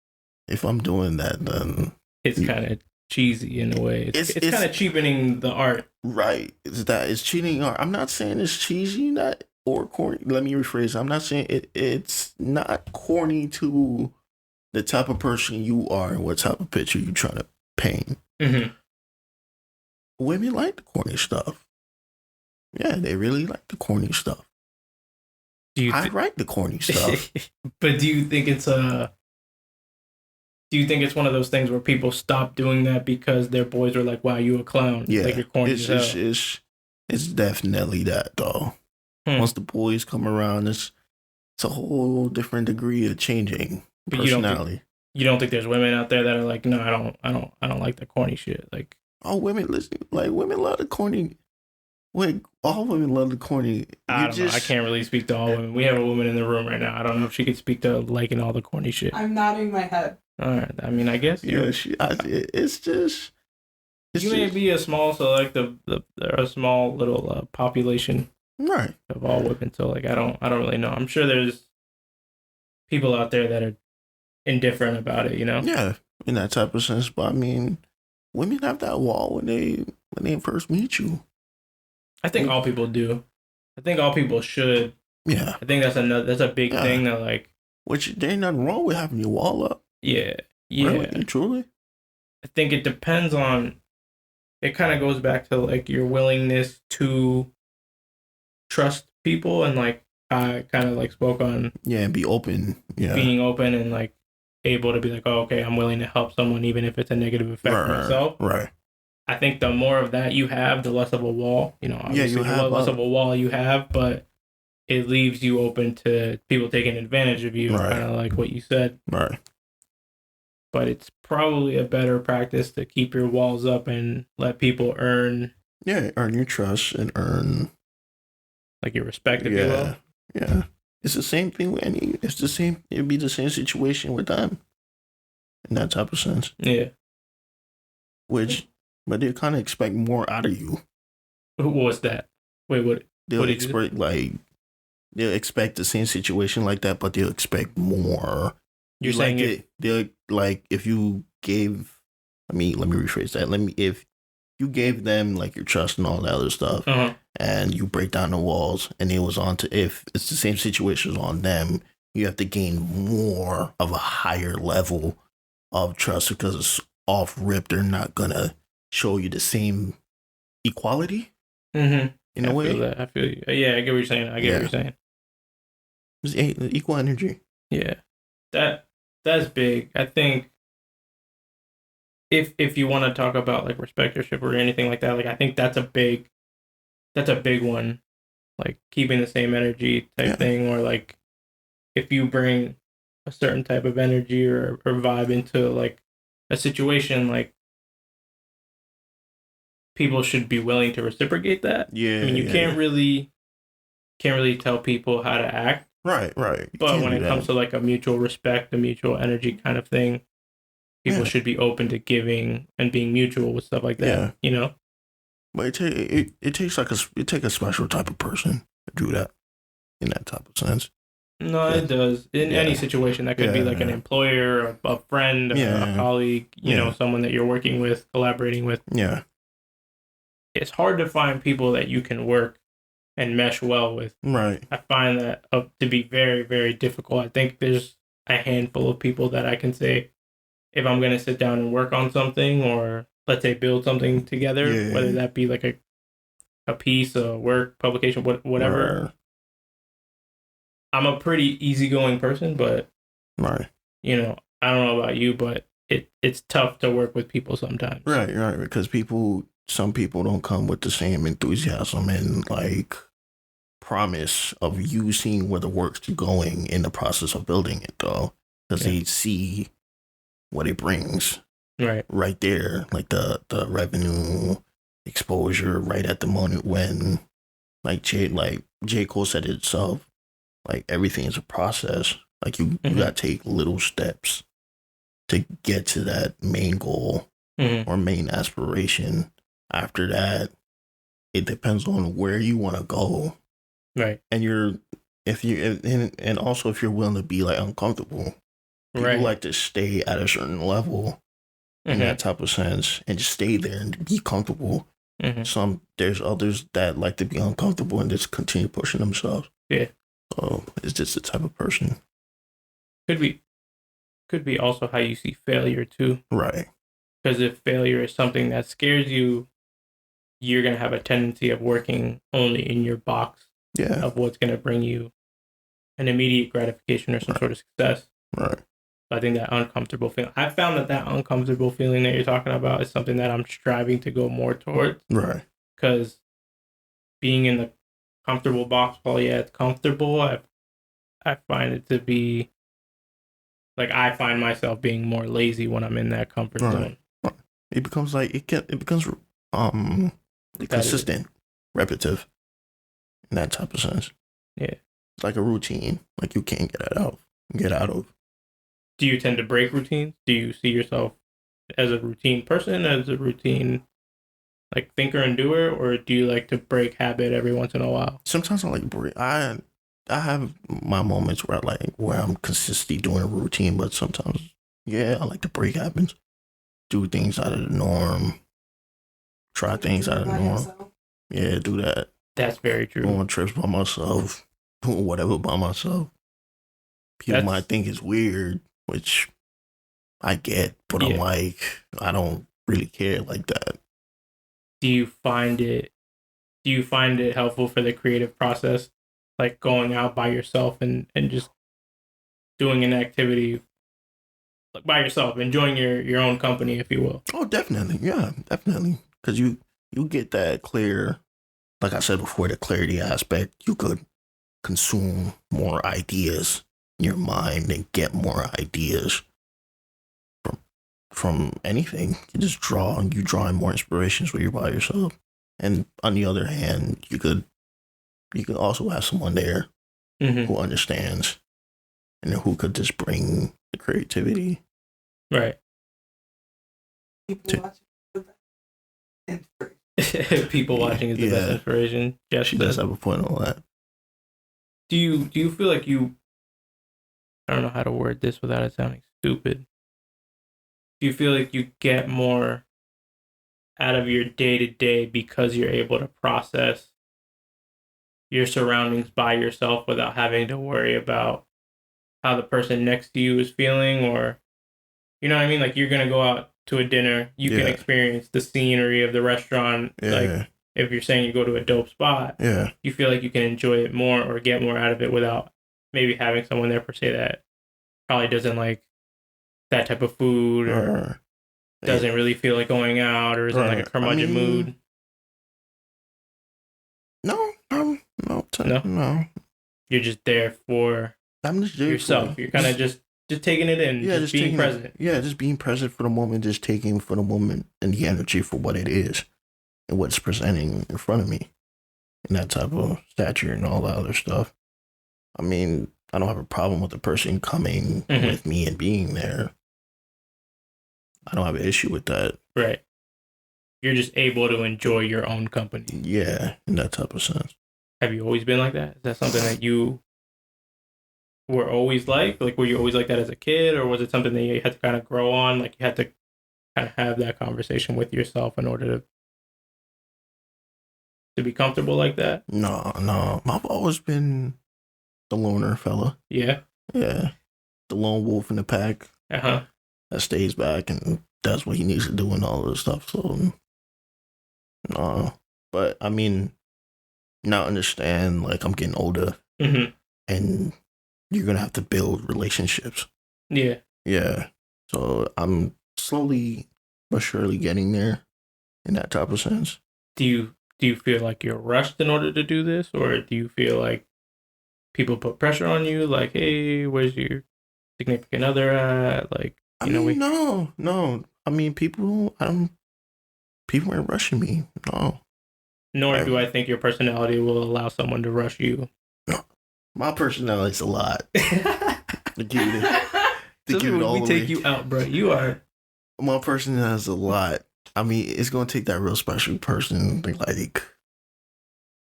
If I'm doing that, then it's kind of cheesy in a way. It's kind of cheapening the art. Right. It's cheating art. I'm not saying it's cheesy, or corny. Let me rephrase. I'm not saying it's not corny to the type of person you are and what type of picture you're trying to paint. Women like the corny stuff. Yeah, they really like the corny stuff. I write the corny stuff. But do you think it's one of those things where people stop doing that because their boys are like, "Wow, you a clown"? Yeah, like you're corny as hell. It's definitely that though. Once the boys come around, it's a whole different degree of changing personality. You don't think there's women out there that are like, no, I don't like the corny shit. Like, women listen, like women love the corny. Wait, all women love the corny. I don't know. I can't really speak to all women. We have a woman in the room right now. I don't know if she could speak to liking all the corny shit. I'm nodding my head. All right. I mean, I guess. Yeah, you may be a small selective, a small little population, right, of all women. So like, I don't really know. I'm sure there's people out there that are indifferent about it. Yeah, in that type of sense. But I mean, women have that wall when they first meet you. I think all people do. I think all people should. Yeah. I think that's a big thing that like. Which there ain't nothing wrong with having your wall up. Yeah. Yeah. Really, truly. I think it depends on. It kind of goes back to like your willingness to trust people and like kind of like spoke on Yeah, and be open. Yeah. being open and like able to be like, oh, okay, I'm willing to help someone even if it's a negative effect for myself. Right. I think the more of that you have, the less of a wall. You know, obviously, you the have less of a wall you have, but it leaves you open to people taking advantage of you, Right. kind of like what you said. Right. But it's probably a better practice to keep your walls up and let people earn, Earn your trust and earn. like, your respect, if you will. Yeah. It's the same thing with any. It's the same. It'd be the same situation with them. In that type of sense. Yeah. But they kind of expect more out of you. What was that? Wait, what? They'll What did you expect they'll expect the same situation like that, but they'll expect more. You're saying they'll like if you gave. Let me rephrase that. If you gave them like your trust and all that other stuff, and you break down the walls, and it was on to if it's the same situation on them, you have to gain more of a higher level of trust because it's off rip. They're not gonna show you the same equality in a way. I feel you. Yeah, I get what you're saying. What you're saying. It's equal energy. Yeah, that's big. I think if you want to talk about like respectorship or anything like that, like I think that's a big one. Like keeping the same energy type thing, or like if you bring a certain type of energy or vibe into like a situation, like people should be willing to reciprocate that. Yeah. I mean, you can't really tell people how to act. Right. But when it comes to like a mutual respect, a mutual energy kind of thing, people should be open to giving and being mutual with stuff like that. Yeah. You know. But it takes a special type of person to do that in that type of sense. No, it does. In any situation, that could be like an employer, a friend, a colleague, you know, someone that you're working with, collaborating with. Yeah. It's hard to find people that you can work and mesh well with. Right. I find that to be very, very difficult. I think there's a handful of people that I can say, if I'm going to sit down and work on something, or let's say build something together, whether that be like a piece, a work, publication, whatever. Right. I'm a pretty easygoing person, but you know, I don't know about you, but it's tough to work with people sometimes. Right. Because some people don't come with the same enthusiasm and like promise of you seeing where the work's going in the process of building it, though, because they see what it brings. Right there, like the revenue exposure right at the moment when like J. Cole said it himself, like everything is a process. Like you gotta take little steps to get to that main goal or main aspiration. After that, it depends on where you want to go. Right. And and also if you're willing to be like uncomfortable. People like to stay at a certain level in that type of sense and just stay there and be comfortable. There's others that like to be uncomfortable and just continue pushing themselves. Yeah. So it's just the type of person. Could be also how you see failure too. Right. Because if failure is something that scares you, you're going to have a tendency of working only in your box of what's going to bring you an immediate gratification or some sort of success. Right. I think that uncomfortable feeling, I found that uncomfortable feeling that you're talking about is something that I'm striving to go more towards. Right. Because being in the comfortable box, while it's comfortable, I find it to be, like, I find myself being more lazy when I'm in that comfort zone. It becomes like, it becomes consistent, repetitive, in that type of sense. Yeah. It's like a routine, like you can't get out of. Do you tend to break routines? Do you see yourself as a routine person, as a routine like thinker and doer, or do you like to break habit every once in a while? Sometimes I like break. I have my moments where I'm consistently doing a routine, but sometimes I like to break habits, do things out of the norm, try things out of the norm. Yeah, do that. That's very true. Go on trips by myself, doing whatever by myself. People might think it's weird, which I get, but I'm like, I don't really care like that. Do you find it helpful for the creative process like going out by yourself and just doing an activity like by yourself, enjoying your own company, if you will. Oh, definitely. Yeah, definitely. Because you get that clear, like I said before, the clarity aspect. You could consume more ideas in your mind and get more ideas from anything. You just draw and you draw in more inspirations when you're by yourself. And on the other hand, you could also have someone there who understands and who could just bring the creativity. Right. People watching is the best inspiration. People watching is the best inspiration. Yes, She does have a point on that. Do you feel like I don't know how to word this without it sounding stupid. Do you feel like you get more out of your day-to-day because you're able to process your surroundings by yourself without having to worry about how the person next to you is feeling? Or, you know what I mean? Like, you're going to go out to a dinner, you can experience the scenery of the restaurant. Like, if you're saying you go to a dope spot, you feel like you can enjoy it more or get more out of it without maybe having someone there per se that probably doesn't like that type of food or doesn't really feel like going out or is in like a curmudgeon mood. No. You're just there for yourself. You're kind of just taking it in, just being present. Just being present for the moment, just taking for the moment and the energy for what it is and what's presenting in front of me and that type of stature and all that other stuff. I mean, I don't have a problem with the person coming with me and being there. I don't have an issue with that. Right. You're just able to enjoy your own company. Yeah, in that type of sense. Have you always been like that? Is that something that you were always like? Like, were you always like that as a kid? Or was it something that you had to kind of grow on? Like, you had to kind of have that conversation with yourself in order to be comfortable like that? No. I've always been the loner fella. Yeah? Yeah. The lone wolf in the pack. Uh-huh. That stays back and does what he needs to do and all of this stuff. So, no. But, I mean, now understand, like, I'm getting older. And you're going to have to build relationships. Yeah. Yeah. So, I'm slowly but surely getting there in that type of sense. Do you feel like you're rushed in order to do this? Or do you feel like people put pressure on you? Like, hey, where's your significant other at? Like, no. I mean, people aren't rushing me. No. Nor do I think your personality will allow someone to rush you. No. My personality's a lot. to give it all we the take way. you out, bro. You are. My personality's a lot. I mean, it's gonna take that real special person, like.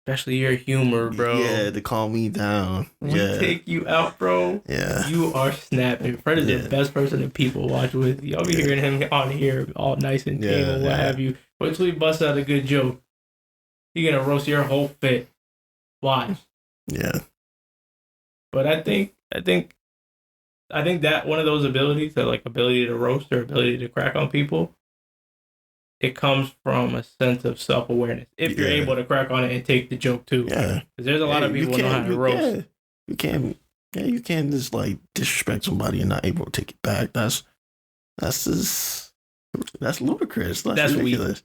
Especially your humor, bro. Yeah, to calm me down. We take you out, bro. Yeah. You are snapping. Fred is the best person that people watch with. Y'all be hearing him on here all nice and tame and what have you. Wait till he busts out a good joke. You're gonna roast your whole fit. Watch. Yeah. But I think that one of those abilities, that like ability to roast or ability to crack on people, it comes from a sense of self-awareness. If you're able to crack on it and take the joke too. Yeah. Because there's a lot of people who know how to roast. You can't just like disrespect somebody and not able to take it back. That's ludicrous. That's ridiculous.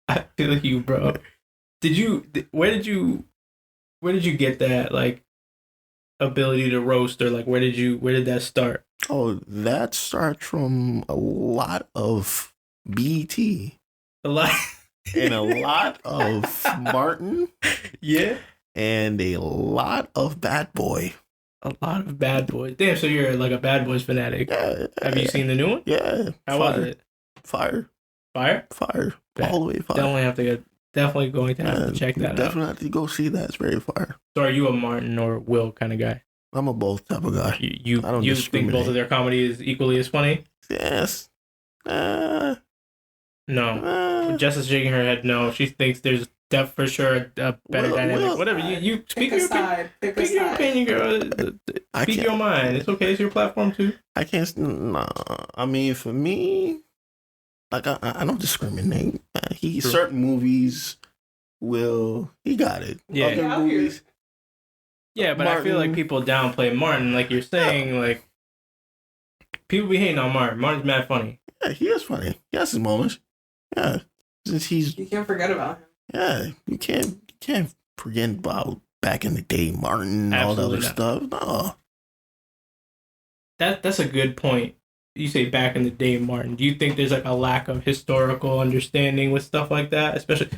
I feel you, bro. Where did you get that like ability to roast, or like where did that start? Oh, that starts from a lot of BET. A lot. And a lot of Martin. Yeah. And a lot of Bad Boy. A lot of Bad Boys. Damn, so you're like a Bad Boys fanatic. Yeah. Have you seen the new one? Yeah. How was it? Fire. Fire? Fire. All the way fire. Definitely going to have to check that out. Definitely have to go see that. It's very fire. So are you a Martin or Will kind of guy? I'm a both type of guy. You think both of their comedy is equally as funny? Yes. No. Jess is shaking her head no. She thinks there's for sure a better dynamic. Whatever. You speak your opinion. Speak your opinion, girl. Speak your mind. It's okay. It's your platform too. I can't. No. I mean, for me, like I don't discriminate. Certain movies he got it. Yeah. Other movies, Yeah, but I feel like people downplay Martin, like you're saying, like people be hating on Martin. Martin's mad funny. Yeah, he is funny. He has his moments. Yeah, since he's You can't forget about him. yeah, you can't forget about back in the day, Martin and all the other stuff. No, that's a good point. You say back in the day, Martin. Do you think there's like a lack of historical understanding with stuff like that? Especially,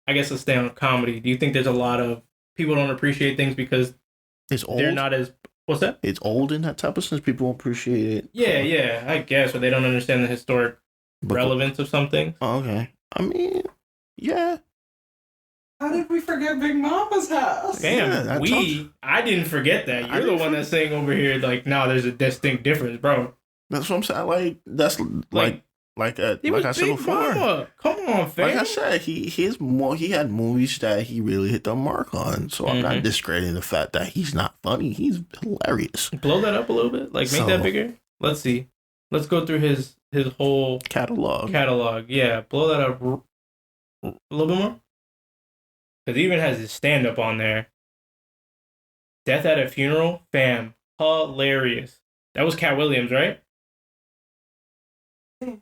I guess let's stay on comedy. Do you think there's a lot of people don't appreciate things because it's old? They're not as what's that? It's old in that type of sense. People don't appreciate it. Yeah, I guess, or they don't understand the historic relevance of something. Oh, okay. I mean, yeah. How did we forget Big Mama's house? Damn, I didn't forget that. You're the one that's saying over here, like, no, there's a distinct difference, bro. That's what I'm saying. Like, that's like I said before. Mama. Come on, fam. Like I said, he had movies that he really hit the mark on. So I'm not discrediting the fact that he's not funny. He's hilarious. Blow that up a little bit. Like, make that bigger. Let's see. Let's go through his whole catalog. Yeah, blow that up a little bit more. Because he even has his stand-up on there. Death at a Funeral, fam. Hilarious. That was Cat Williams, right?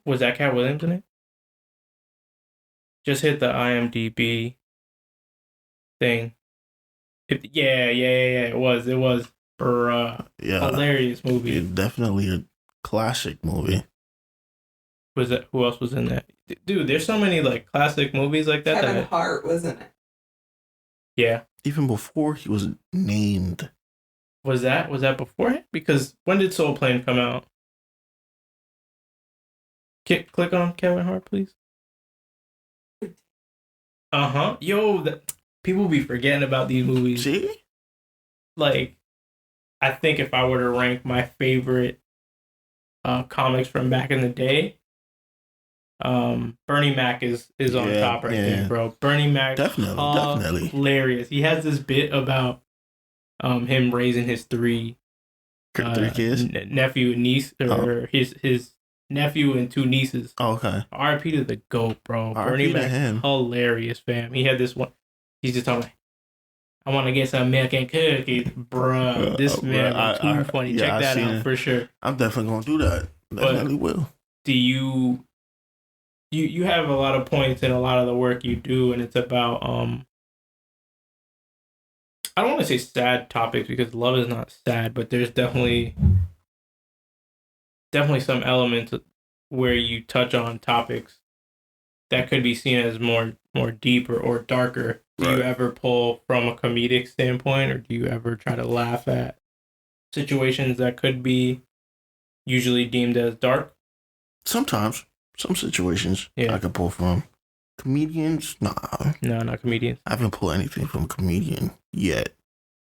Was that Cat Williams in it? Just hit the IMDb thing. Yeah. It was. Bruh. Yeah. Hilarious movie. It's definitely a classic movie. Was that? Who else was in that? Dude, there's so many like classic movies like that. Kevin Hart was in it. Yeah. Even before he was named. Was that beforehand? Because when did Soul Plane come out? Click on Kevin Hart, please. Yo, people be forgetting about these movies. See? Like, I think if I were to rank my favorite comics from back in the day, Bernie Mac is on top right there, bro. Bernie Mac, definitely hilarious. He has this bit about him raising his three kids, nephew and niece, or his nephew and two nieces. Oh, okay. R.I.P. to the GOAT, bro. Bernie Mac, hilarious, fam. He had this one. He's just talking like, I want to get some milk and cookies, bro. This man was too funny. Check that out for sure. I'm definitely gonna do that. Definitely will. Do you have a lot of points in a lot of the work you do, and it's about I don't want to say sad topics because love is not sad, but there's definitely some elements where you touch on topics that could be seen as more deep or darker. Do you ever pull from a comedic standpoint, or do you ever try to laugh at situations that could be usually deemed as dark? Sometimes. Some situations I could pull from. Comedians, nah. No, not comedians. I haven't pulled anything from a comedian yet.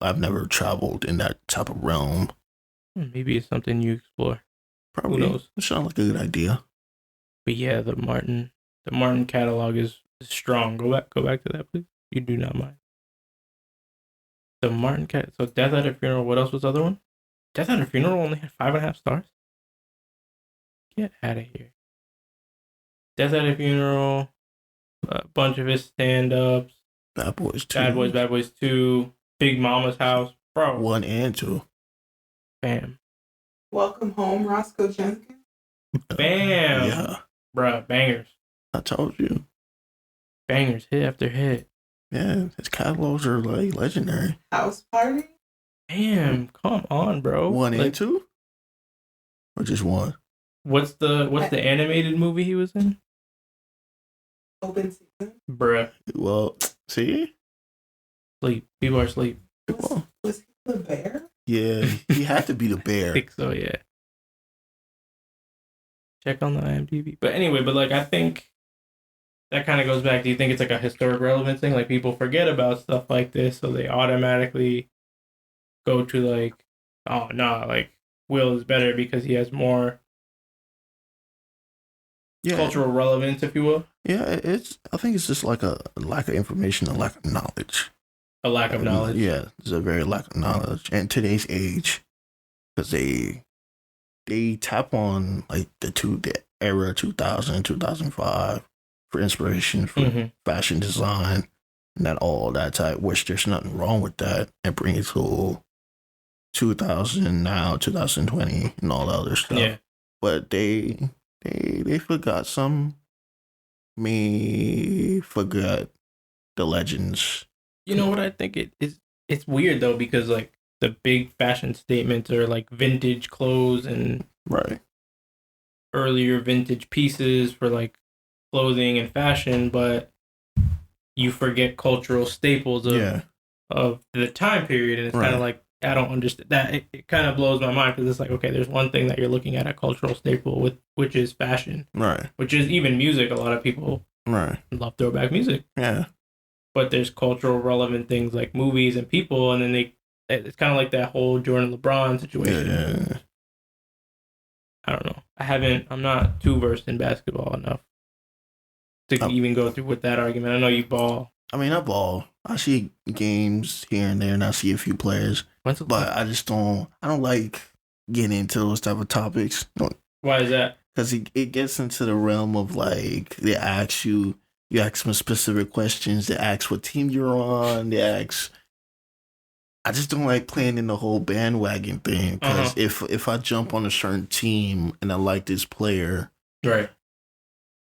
I've never traveled in that type of realm. Maybe it's something you explore. Probably. Who knows? It sounds like a good idea. But yeah, the Martin catalog is strong. Go back to that, please. You do not mind. The Martin cat. So Death at a Funeral. What else was the other one? Death at a Funeral only had 5.5 stars. Get out of here. Death at a Funeral. A bunch of his stand-ups. Bad Boys 2. Bad Boys 2. Big Mama's House. Bro. 1 and 2. Bam. Welcome Home, Roscoe Jenkins. Bam. Yeah. Bruh, bangers. I told you. Bangers, hit after hit. Yeah, his catalogs are like legendary. House Party? Damn, come on, bro. 1 and 2? Or just 1? What's the animated movie he was in? Open Season. Bruh. Well, see? Sleep. People are asleep. Was he the bear? Yeah, he had to be the bear. I think so, yeah. Check on the IMDb. But anyway, like I think that kind of goes back. Do you think it's like a historic relevance thing? Like people forget about stuff like this, so they automatically go to like, oh no, like Will is better because he has more cultural relevance, if you will. Yeah, I think it's just like a lack of information, a lack of knowledge. A lack of knowledge. Yeah, there's a very lack of knowledge. And today's age, because they tap on like the era 2000, 2005 for inspiration for fashion design and all that type, which there's nothing wrong with that, and bring it to 2000 now, 2020, and all the other stuff. Yeah. But they forgot some. May forgot the legends. You know what I think it's weird though, because like the big fashion statements are like vintage clothes and Right. earlier vintage pieces for like clothing and fashion, but you forget cultural staples of the time period, and it's kind of like, I don't understand that. It kind of blows my mind, because it's like, okay, there's one thing that you're looking at a cultural staple with, which is fashion, Right. which is even music. A lot of people love throwback music. Yeah. But there's cultural relevant things like movies and people, and then it's kind of like that whole Jordan LeBron situation. Yeah. I don't know. I'm not too versed in basketball enough to even go through with that argument. I know you ball. I mean, I ball. I see games here and there, and I see a few players, but I just don't. I don't like getting into those type of topics. Why is that? Because it gets into the realm of like, they ask you ask them specific questions. They ask what team you're on. They ask. I just don't like playing in the whole bandwagon thing, because if I jump on a certain team and I like this player, right,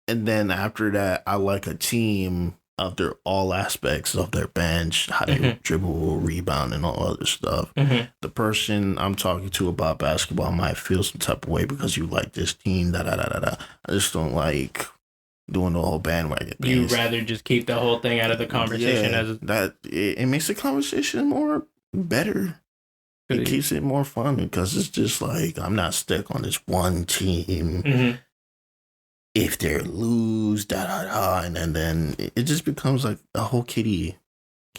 and then after that I like a team of their all aspects of their bench, how they dribble, rebound, and all other stuff. The person I'm talking to about basketball might feel some type of way because you like this team. Da da da da da. I just don't like doing the whole bandwagon thing. You'd rather just keep the whole thing out of the conversation. It makes the conversation more better. It keeps it more fun, because it's just like, I'm not stuck on this one team. If they lose, da da da, and then it just becomes like a whole kitty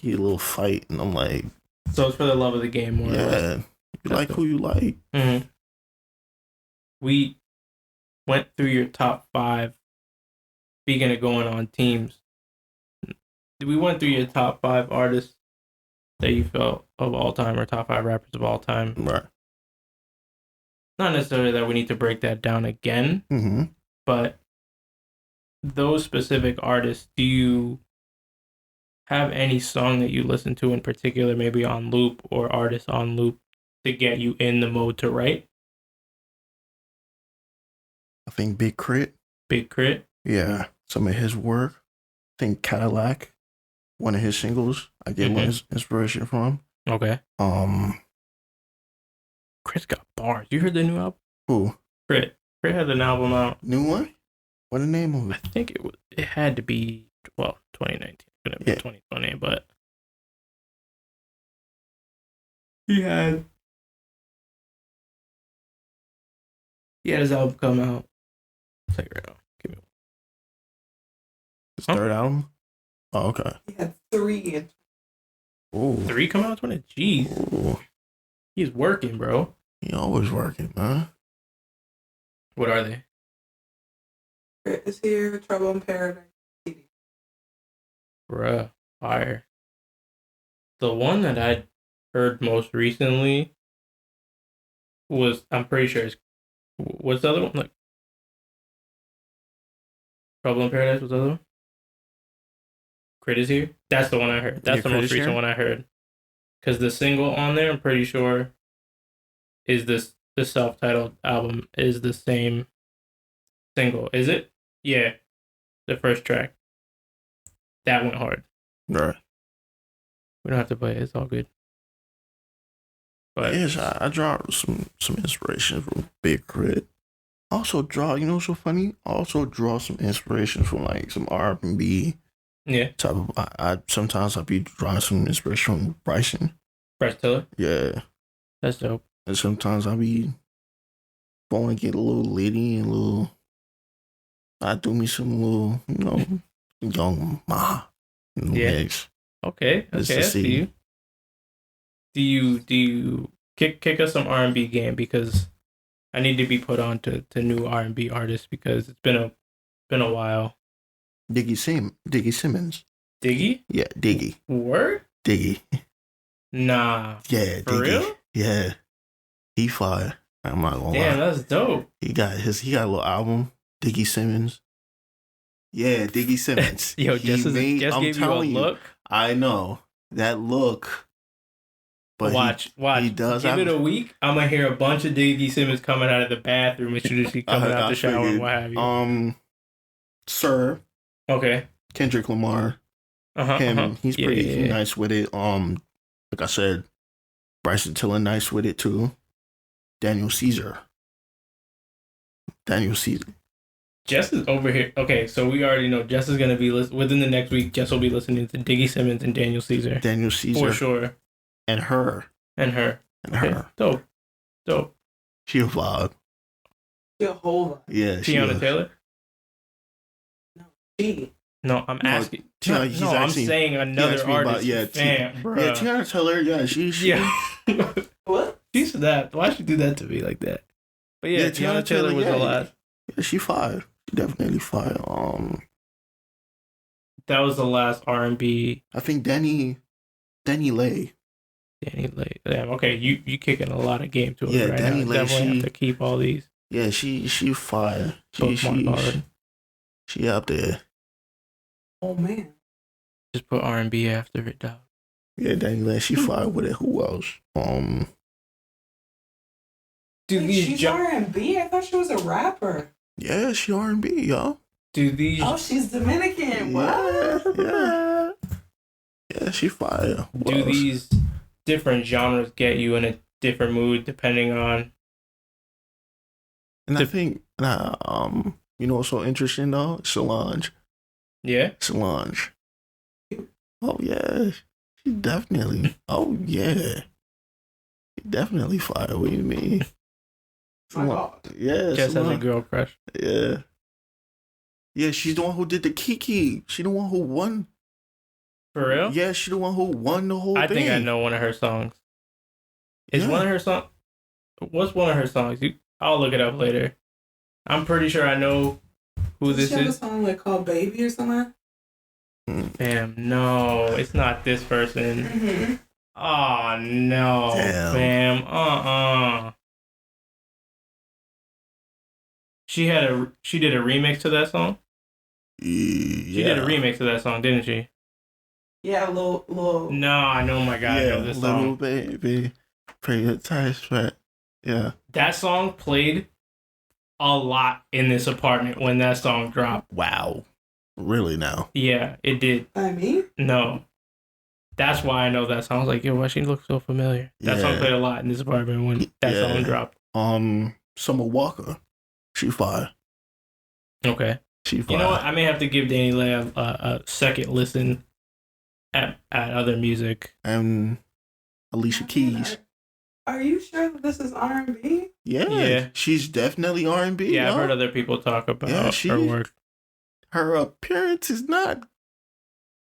little fight, and I'm like, so it's for the love of the game more. Yeah, you like who you like. We went through your top 5. Speaking of going on teams, we went through your top 5 artists that you felt of all time, or top 5 rappers of all time. Right. Not necessarily that we need to break that down again, but those specific artists, do you have any song that you listen to in particular, maybe on loop, or artist on loop, to get you in the mode to write? I think Big Crit. Big Crit? Yeah. Some of his work. I think Cadillac, one of his singles, I get my inspiration from. Okay. Crit's got bars. You heard the new album? Who? Crit. Crit had an album out. New one? What the name of it? I think it had to be 2019. Could have been 2020, but he had his album come out. I'll tell you right now. Give me his third album? Oh, okay. He had 3. Ooh. 3 come out 20? Jeez. Ooh. He's working, bro. He always working, man. What are they? Crit is here, Trouble in Paradise. Bruh, fire. The one that I heard most recently was, I'm pretty sure it's, what's the other one? Like, Trouble in Paradise was the other one? Crit is here? That's the one I heard. That's the most recent one I heard. Because the single on there, I'm pretty sure, is the self-titled album is the same single. Is it? Yeah. The first track. That went hard. Right. We don't have to play it. It's all good. But yes, I draw some inspiration from Big Crit. Also draw, you know what's so funny? Also draw some inspiration from like some R&B. Yeah. Type of, I sometimes I'll be drawing some inspiration from Bryson. Bryce Tiller? Yeah. That's dope. And sometimes I'll be going to get a little litty and a little, I do me some little, young ma. Mix. Okay. I see you. Do you kick us some R&B game, because I need to be put on to new R&B artists, because it's been a while. Diggy Simmons. Diggy? Yeah, Diggy. Word? Diggy. Nah. Yeah, For Diggy. real? Yeah. He fire. I'm not gonna lie. Damn, that's dope. He got a little album, Diggy Simmons. Yeah, Diggy Simmons. Yo, just gave you a look. I know. That look But watch. He does Give have it a week. I'm gonna hear a bunch of Diggy Simmons coming out of the bathroom as soon as she coming out the shower and what have you. Sir. Okay. Kendrick Lamar. Him. He's pretty nice with it. Like I said, Bryson Tiller nice with it too. Daniel Caesar. Jess is over here. Okay, so we already know Jess is gonna be within the next week. Jess will be listening to Diggy Simmons and Daniel Caesar for sure, and her. Okay. Dope. She a vibe. Jehovah. Yeah, Tiana Taylor. No, she. No, I'm asking. I'm saying another artist. Bro. Yeah, Tiana Taylor. Yeah, she. Yeah. What? She's that. Why'd you do that to me like that? But yeah, Tiana Taylor was the last. Yeah, she fire. She definitely fire. That was the last R&B. I think Danny Lay. Damn, okay, you kicking a lot of game to it right Danny now. Lay, Definitely have to keep all these. Yeah, she fire. She up there. Oh man. Just put R&B after it, dog. Yeah, Danny Lay, she fire with it. Who else? Wait, she's R&B? I thought she was a rapper. Yeah, she R&B, y'all. Oh, she's Dominican. What? Yeah, she fire. Do these different genres get you in a different mood depending on? And I think, you know what's so interesting though? Solange. Yeah? Solange. Oh, yeah. She definitely. Oh, yeah. She definitely fire. What do you mean? My God. Yeah. Jess has a girl crush. Yeah. Yeah, she's the one who did the Kiki. She the one who won. For real? Yeah, she the one who won the whole thing. I think I know one of her songs. Is one of her songs? What's one of her songs? I'll look it up later. I'm pretty sure I know who this She have is. a song like called Baby or something? Damn, no, it's not this person. Mm-hmm. Oh no, fam. She did a remix to that song. She did a remix to that song, didn't she? Yeah, little. No, I know my guy. I know this song. Little baby, pray your ties sweat. Yeah. That song played a lot in this apartment when that song dropped. Wow. Really now? Yeah, it did. I mean? No. That's why I know that song. I was like, yo, why she look so familiar? That song played a lot in this apartment when that song dropped. Summer Walker. She fire. Okay. She fire. You know what? I may have to give Danny Lay a second listen at other music. And Alicia Keys. Are you sure that this is R&B? Yeah. She's definitely R&B. Yeah, I've heard other people talk about her work. Her appearance is not.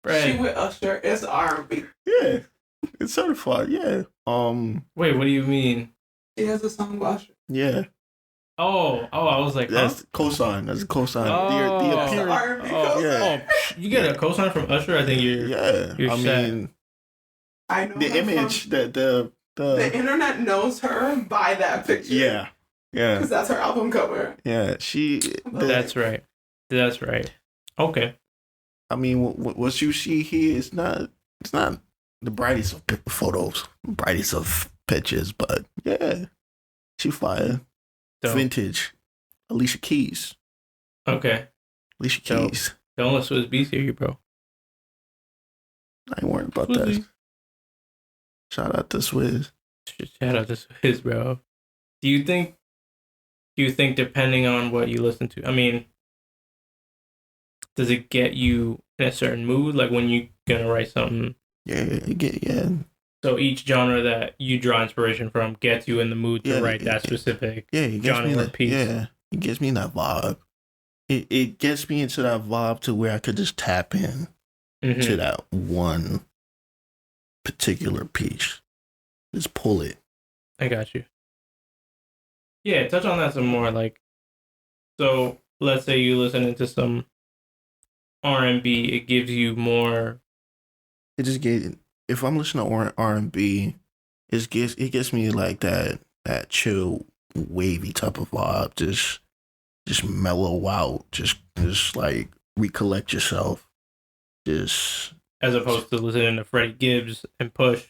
She with Usher. It's R&B. Yeah. It's certified. Yeah. Wait, what do you mean? She has a song with Usher. Yeah. Oh, I was like, that's cosign. That's a cosign. Oh, the appearance. R&B cosign. You get a cosign from Usher? I think you're. Yeah. You're set. I know the image that the internet knows her by that picture. Yeah. Because that's her album cover. Yeah. That's right. Okay. I mean, what you see here is not. It's not the brightest of photos, brightest of pictures, but yeah, she fire. Dope. Vintage. Alicia Keys. Okay. Alicia Keys. Don't let Swizz Beatz hear you, bro. I ain't worried about that. Shout out to Swizz. Shout out to Swizz, bro. Do you think depending on what you listen to, I mean, does it get you in a certain mood? Like when you're gonna write something? Yeah. So each genre that you draw inspiration from gets you in the mood to write that specific genre or piece. Yeah, it gets me in that vibe. It gets me into that vibe to where I could just tap in to that one particular piece. Just pull it. I got you. Yeah, touch on that some more. Like, so let's say you listen to some R&B, it gives you more. It just gets. If I'm listening to R&B, it gets me like that chill, wavy type of vibe. Just mellow out. Just like recollect yourself. Just as opposed to listening to Freddie Gibbs and Push.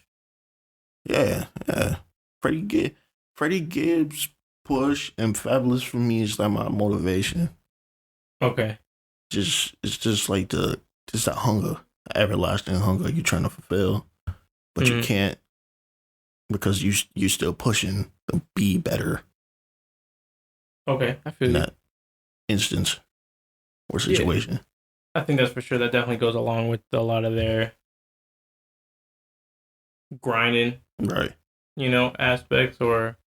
Yeah, yeah. Freddie Gibbs, Push, and Fabulous for me is like my motivation. Okay. It's just like just that hunger, everlasting hunger you're trying to fulfill, but you can't because you're still pushing to be better. Okay, I feel in you. that instance or situation. Yeah, I think that's for sure. That definitely goes along with a lot of their grinding, Right. Aspects or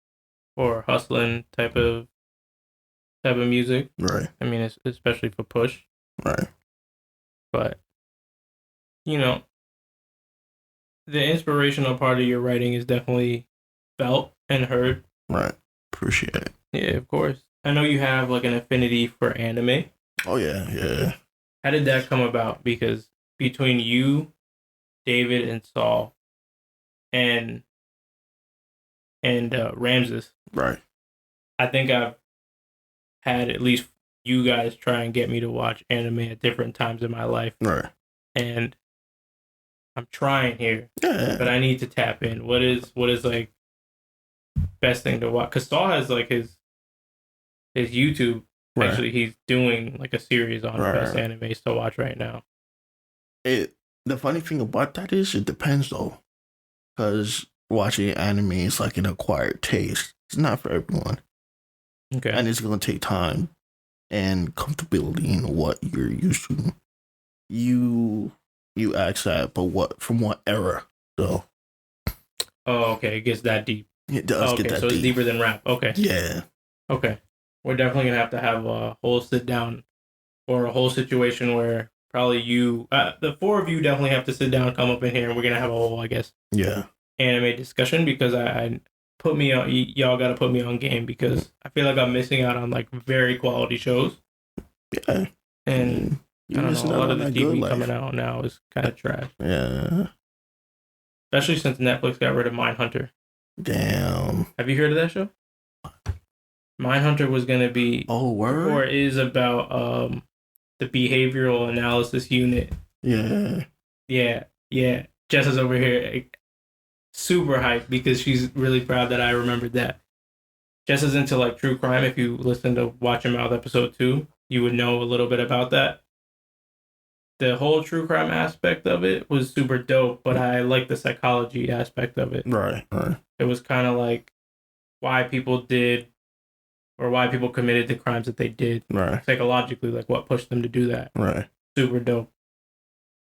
hustling type of music. Right. I mean, especially for Push. Right. But the inspirational part of your writing is definitely felt and heard. Right. Appreciate it. Yeah, of course. I know you have like an affinity for anime. Oh yeah, yeah. How did that come about? Because between you, David, and Saul, and Ramses, Right. I think I've had at least you guys try and get me to watch anime at different times in my life, Right. and I'm trying here, Yeah. but I need to tap in. What is like best thing to watch? Because Saul has like his YouTube. Right. Actually, he's doing like a series on best animes to watch right now. The funny thing about that is it depends though, because watching anime is like an acquired taste. It's not for everyone. Okay. And it's gonna take time and comfortability in what you're used to. You ask that, but from what era though? Oh, okay. It gets that deep. It does get that so deep. it's deeper than rap. Okay. Yeah. Okay. We're definitely gonna have to have a whole sit down or a whole situation where probably you, the four of you, definitely have to sit down, come up in here, and we're gonna have a whole, I guess, anime discussion because I put me on. Y'all got to put me on game because I feel like I'm missing out on like very quality shows. Yeah. And I don't know, a lot of the TV coming out now is kind of trash. Yeah. Especially since Netflix got rid of Mindhunter. Damn. Have you heard of that show? Mindhunter was gonna be or is about the behavioral analysis unit. Yeah. Yeah. Jess is over here super hyped because she's really proud that I remembered that. Jess is into like true crime. If you listen to Watch Your Mouth episode 2, you would know a little bit about that. The whole true crime aspect of it was super dope, but I like the psychology aspect of it. Right. It was kind of like why people did or why people committed the crimes that they did. Right. Psychologically, like what pushed them to do that. Right. Super dope.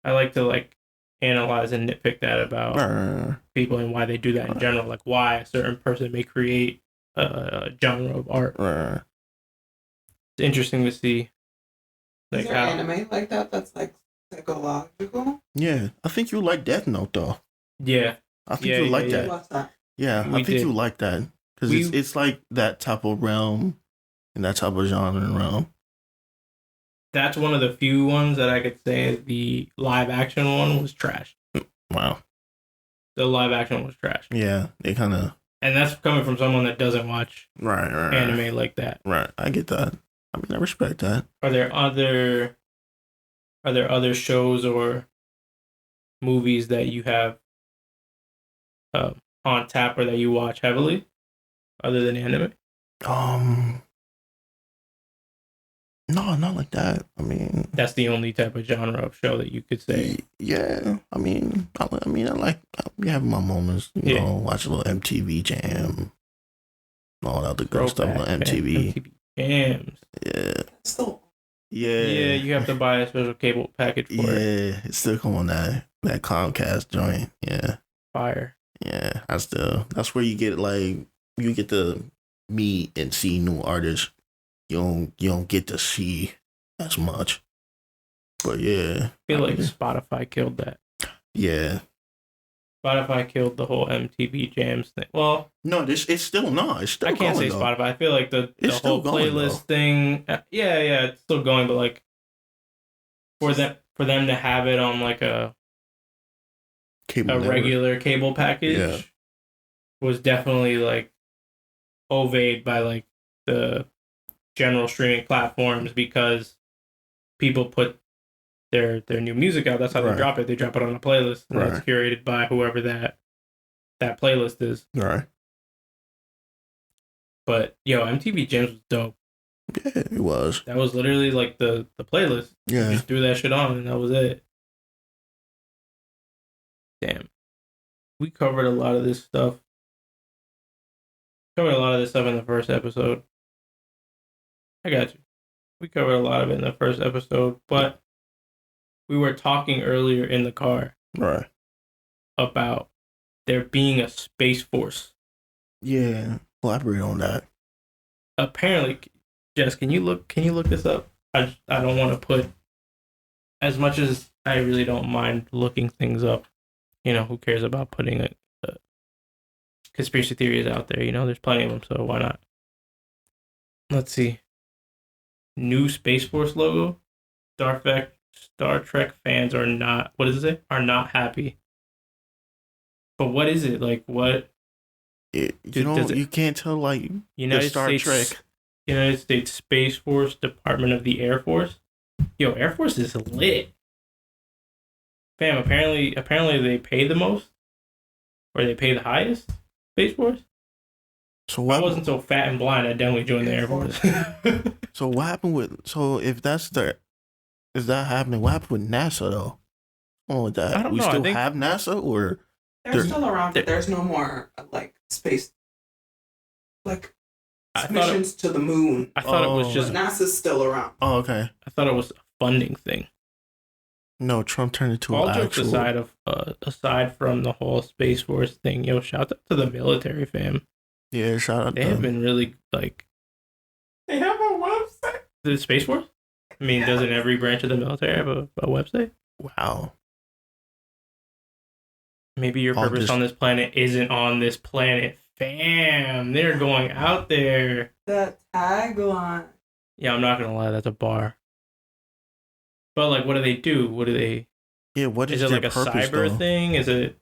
I like to like analyze and nitpick that about people and why they do that in general. Like why a certain person may create a genre of art. Right. It's interesting to see. Like, is there anime like that that's like psychological? Yeah, I think you like Death Note though. Yeah, I think you like that. What's that? Yeah, I think you like that because it's like that type of realm and that type of genre and realm. That's one of the few ones that I could say the live action one was trash. Wow. The live action was trash. Yeah, they kind of. And that's coming from someone that doesn't watch anime like that. Right, I get that. I mean, I respect that. Are there other shows or movies that you have on tap or that you watch heavily other than anime? No, not like that. I mean, that's the only type of genre of show that you could say. Yeah, I like. We have my moments. You know, watch a little MTV Jam, all that other good stuff on MTV Jams. Yeah. Still. Yeah, you have to buy a special cable package for it. Yeah, it's still come on that Comcast joint. Yeah, fire. Yeah, that's where you get to meet and see new artists. You don't get to see as much. But yeah, I feel like Spotify killed that. Yeah. Spotify killed the whole MTV Jams thing. Well, no, it's still not. It's still. I can't say Spotify. I feel like the whole playlist thing. Yeah, it's still going. But like for them to have it on like a regular cable package was definitely like oveyed by like the general streaming platforms because people put their new music out. That's how they drop it. They drop it on a playlist and it's curated by whoever that that playlist is. All right. But yo, MTV Jams was dope. Yeah, it was. That was literally like the playlist. Yeah. You just threw that shit on and that was it. Damn. We covered a lot of this stuff. Covered a lot of this stuff in the first episode. I got you. We covered a lot of it in the first episode, but we were talking earlier in the car Right. about there being a space force. Yeah. Elaborate on that. Apparently, Jess, can you look this up? I don't want to put, as much as I really don't mind looking things up. You know, who cares about putting conspiracy theories out there? You know, there's plenty of them, so why not? Let's see. New Space Force logo. Star Trek fans are not. What does it say? Are not happy. But what is it like? What? You can't tell like United Star States, Trek. United States Space Force, Department of the Air Force. Yo, Air Force is lit. Fam, apparently they pay the most, or they pay the highest. Space Force. So if I wasn't so fat and blind, I'd definitely join the Air Force. So what happened with? So if that's is that happening? What happened with NASA though? Oh, that I don't we know. still have NASA, or They're still around, but there's no more like space, like missions to the moon. I thought it was just But NASA's still around. Oh, okay. I thought it was a funding thing. No, Trump turned into All an jokes actual. aside from the whole Space Force thing, yo, shout out to the military, fam. Yeah, shout out. They have been really like. They have a website. The Space Force. I mean, doesn't every branch of the military have a website? Wow. Maybe your purpose on this planet isn't on this planet, fam. They're going out there. That tagline. Yeah, I'm not gonna lie, that's a bar. But like, what do they do? What do they? Yeah, what is is it like a purpose, cyber though? thing? Is it?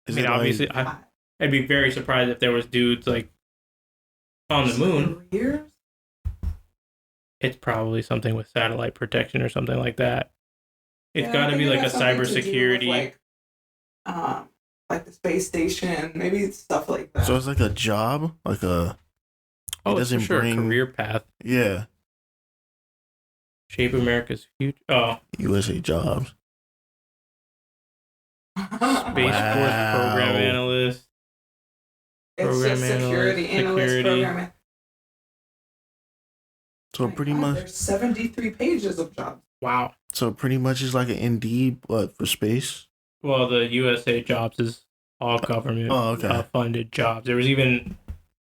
I mean, obviously, I'd be very surprised if there was dudes like on the moon. Years? It's probably something with satellite protection or something like that. It's Yeah, got I to think be it like a has something to do with, cybersecurity. Like the space station, maybe stuff like that. So it's like a job, like a. Oh, it's for sure a career path. Yeah. Shape America's future. Oh, USA jobs. Space Force program analyst. It's just security analyst program. So pretty much. There's 73 pages of jobs. Wow. So pretty much it's like an Indeed, but for space. Well, the USA jobs is all government funded jobs. There was even,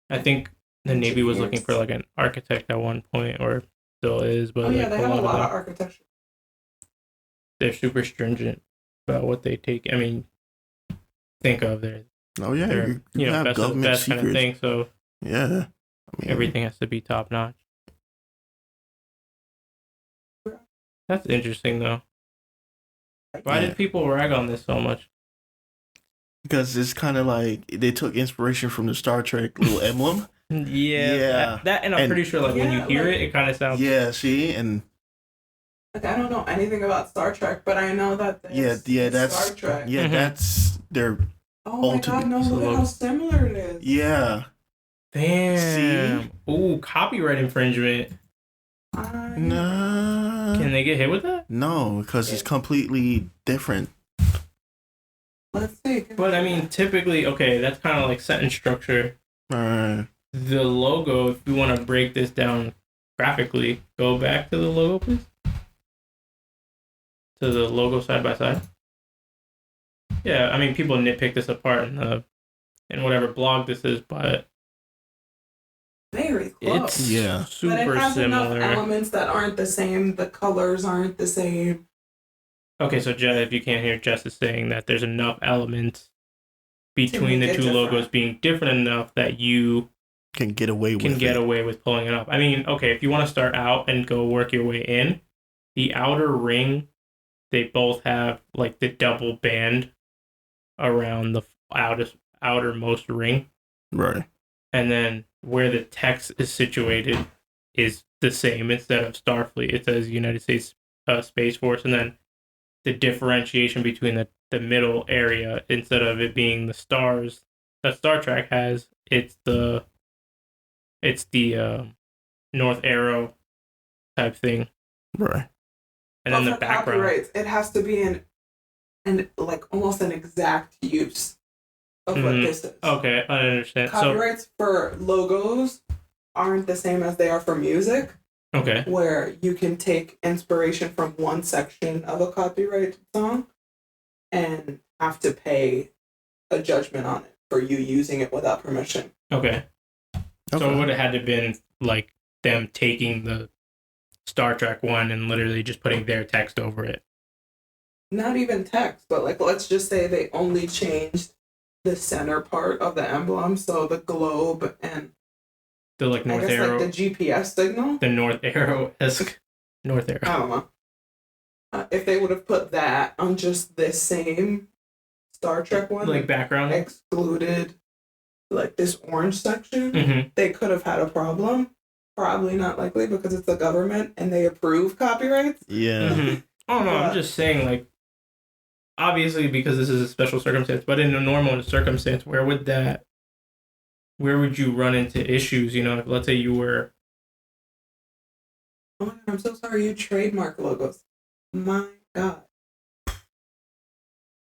I think, the Navy was looking for like an architect at one point, or still is. But yeah, like, they have a lot of architecture. They're super stringent about what they take. I mean, think of their. Oh yeah, they're, you have best of the best kind of thing. So yeah, I mean, everything has to be top notch. That's interesting, though. Why did people rag on this so much? Because it's kind of like they took inspiration from the Star Trek little emblem. Yeah. That, and I'm pretty sure, like, when you hear it kind of sounds. Yeah, see, and. Like, I don't know anything about Star Trek, but I know that that's Star Trek. Yeah, that's their. Oh my god, no, look at how similar it is. Yeah. Damn. See? Ooh, copyright infringement. No. Can they get hit with that? No, because it's completely different. Let's see. But I mean, typically, okay, that's kind of like sentence structure. Right. The logo, if we want to break this down graphically, go back to the logo, please. To the logo side by side. Yeah, I mean, people nitpick this apart in whatever blog this is, but very close. It's super but it has similar. Enough elements that aren't the same. The colors aren't the same. Okay, so Jess, if you can't hear, Jess is saying that there's enough elements between the two logos being different enough that you can get away with pulling it up. I mean, okay, if you want to start out and go work your way in, the outer ring, they both have like the double band around the outermost ring. Right. And then where the text is situated is the same. Instead of Starfleet, it says United States Space Force, and then the differentiation between the middle area, instead of it being the stars, that Star Trek has, it's the North Arrow type thing, Right. and then the for background. copyrights, it has to be an like almost an exact use of what this is. Okay, I understand. Copyrights for logos aren't the same as they are for music, Okay. where you can take inspiration from one section of a copyrighted song and have to pay a judgment on it for you using it without permission. Okay. So it would have had to been like them taking the Star Trek one and literally just putting their text over it. Not even text, but like let's just say they only changed the center part of the emblem, so the globe and The like North I guess Arrow, like the GPS signal. the North Arrow-esque North Arrow. I don't know. If they would have put that on just this same Star Trek one, Like background. excluded like this orange section, Mm-hmm. they could have had a problem. Probably not likely because it's the government and they approve copyrights. Yeah. Mm-hmm. Oh no, I'm just saying like, obviously because this is a special circumstance, but in a normal circumstance, where would you run into issues? You know, if let's say you were. Oh my God, I'm so sorry. You trademark logos. My God.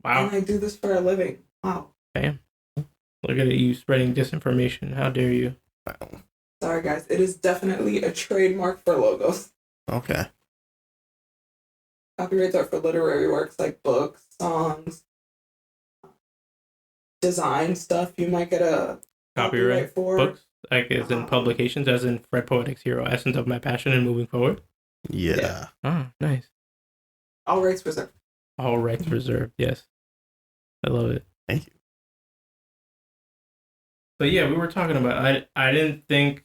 Wow. And I do this for a living. Wow. Damn. Look at it, you spreading disinformation. How dare you? Sorry, guys. It is definitely a trademark for logos. Okay. Copyrights are for literary works like books, songs, design stuff. You might get a Copyright for books, like as in publications, as in Fred Poetic's Hero, Essence of My Passion and Moving Forward. Yeah. Oh, nice. All rights reserved. All rights reserved. Yes. I love it. Thank you. But yeah, we were talking about, I didn't think,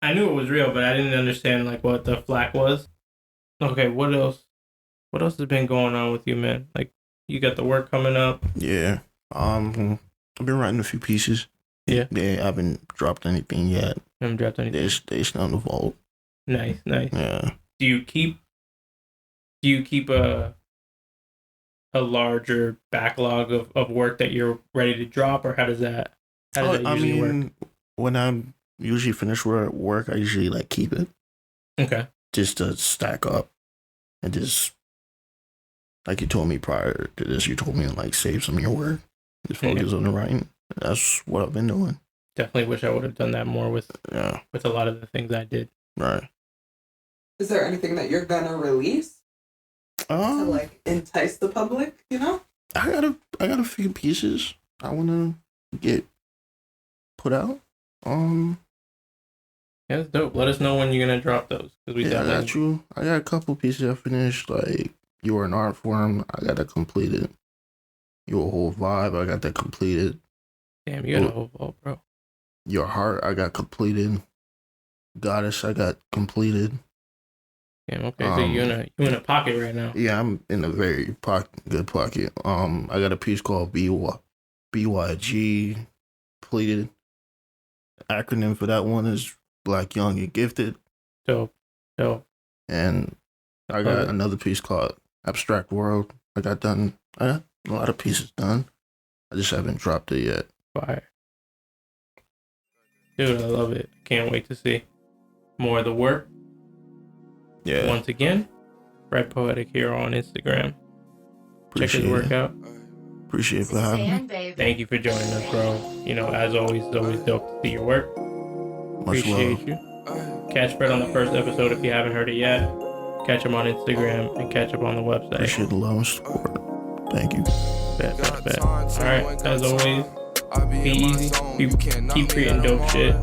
I knew it was real, but I didn't understand like what the flack was. Okay, what else has been going on with you, man? Like, you got the work coming up. Yeah. I've been writing a few pieces. Yeah. I haven't dropped anything yet. Haven't dropped anything. They still in the vault. Nice. Yeah. Do you keep a larger backlog of work that you're ready to drop, or how does that usually work? When I usually finish work, I usually like keep it Okay. just to stack up and just like you told me prior to this, you told me to like save some of your work, just focus on the writing. That's what I've been doing. Definitely wish I would have done that more with a lot of the things I did. Right. Is there anything that you're gonna release to like entice the public? You know, I got a few pieces I want to get put out. Yeah, that's dope. Let us know when you're gonna drop those, because I got you. I got a couple pieces I finished. Like You Are an Art Form, I got that completed. Your Whole Vibe, I got that completed. Damn, you got a whole vault, bro. Your Heart, I got completed. Goddess, I got completed. Damn, okay. So you in a pocket right now. Yeah, I'm in a very good pocket. I got a piece called BYG completed. Acronym for that one is Black, Young, and Gifted. Dope. And I got another piece called Abstract World. I got a lot of pieces done. I just haven't dropped it yet. Fire. Dude, I love it. Can't wait to see more of the work. Yeah. Once again, Fred Poetic here on Instagram. Check his work out. Appreciate it for having me. Sand baby. Thank you for joining us, bro. You know, as always, it's always dope to see your work. Much Appreciate love. you. Catch Fred on the first episode if you haven't heard it yet. Catch him on Instagram and catch him on the website. Appreciate the love and support. Thank you. Bet. Alright, as always, be easy. Keep creating dope shit.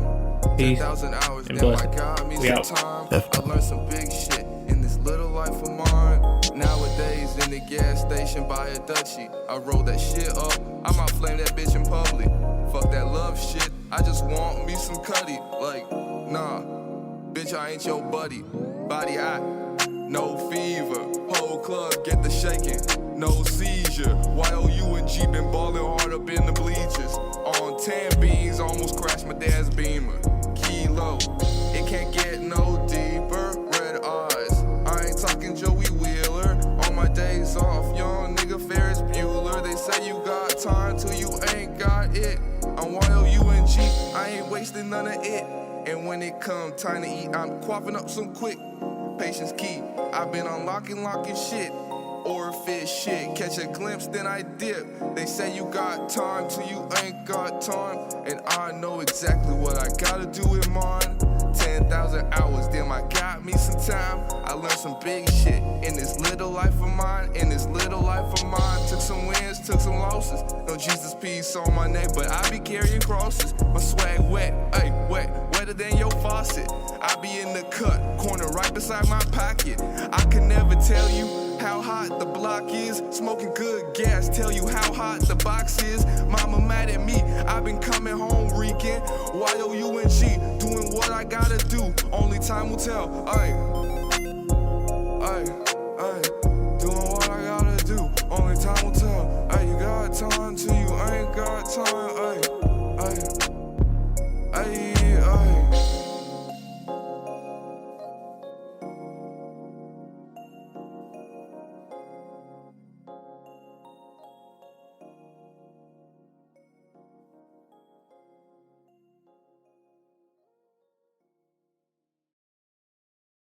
Peace and blessings. We out. I learned some big shit in this little life of mine. Nowadays in the gas station by a Dutchie, I roll that shit up. I might flame that bitch in public. Fuck that love shit. I just want me some cutty. Like, nah, bitch, I ain't your buddy. Body hot, no fever. Whole club get the shaking, no seizure. YOU and G been ballin' hard up in the bleachers. On 10 beans, almost crashed my dad's Beamer. Kilo, it can't get no deeper. Red eyes, I ain't talking Joey Wheeler. On my days off, young nigga Ferris Bueller. They say you got time till you ain't got it. wasting none of it. And when it come time to eat, I'm quaffing up some quick. Patience key. I've been unlocking, locking shit. Or fish shit. Catch a glimpse, then I dip. They say you got time till you ain't got time. And I know exactly what I gotta do with mine. 10,000 hours, damn, I got me some time. I learned some big shit in this little life of mine. In this little life of mine. Took some wins, took some losses. No Jesus peace on my neck, but I be carrying crosses. My swag wet, ayy, wet, wetter than your faucet. I be in the cut, corner right beside my pocket. I can never tell you how hot the block is. Smoking good gas, tell you how hot the box is. Mama mad at me, I've been coming home reeking. Y-O-U-N-G, doing what I gotta do. Only time will tell, ayy. Doing what I gotta do. Only time will tell. Ayy, you got time till you ain't got time, ayy.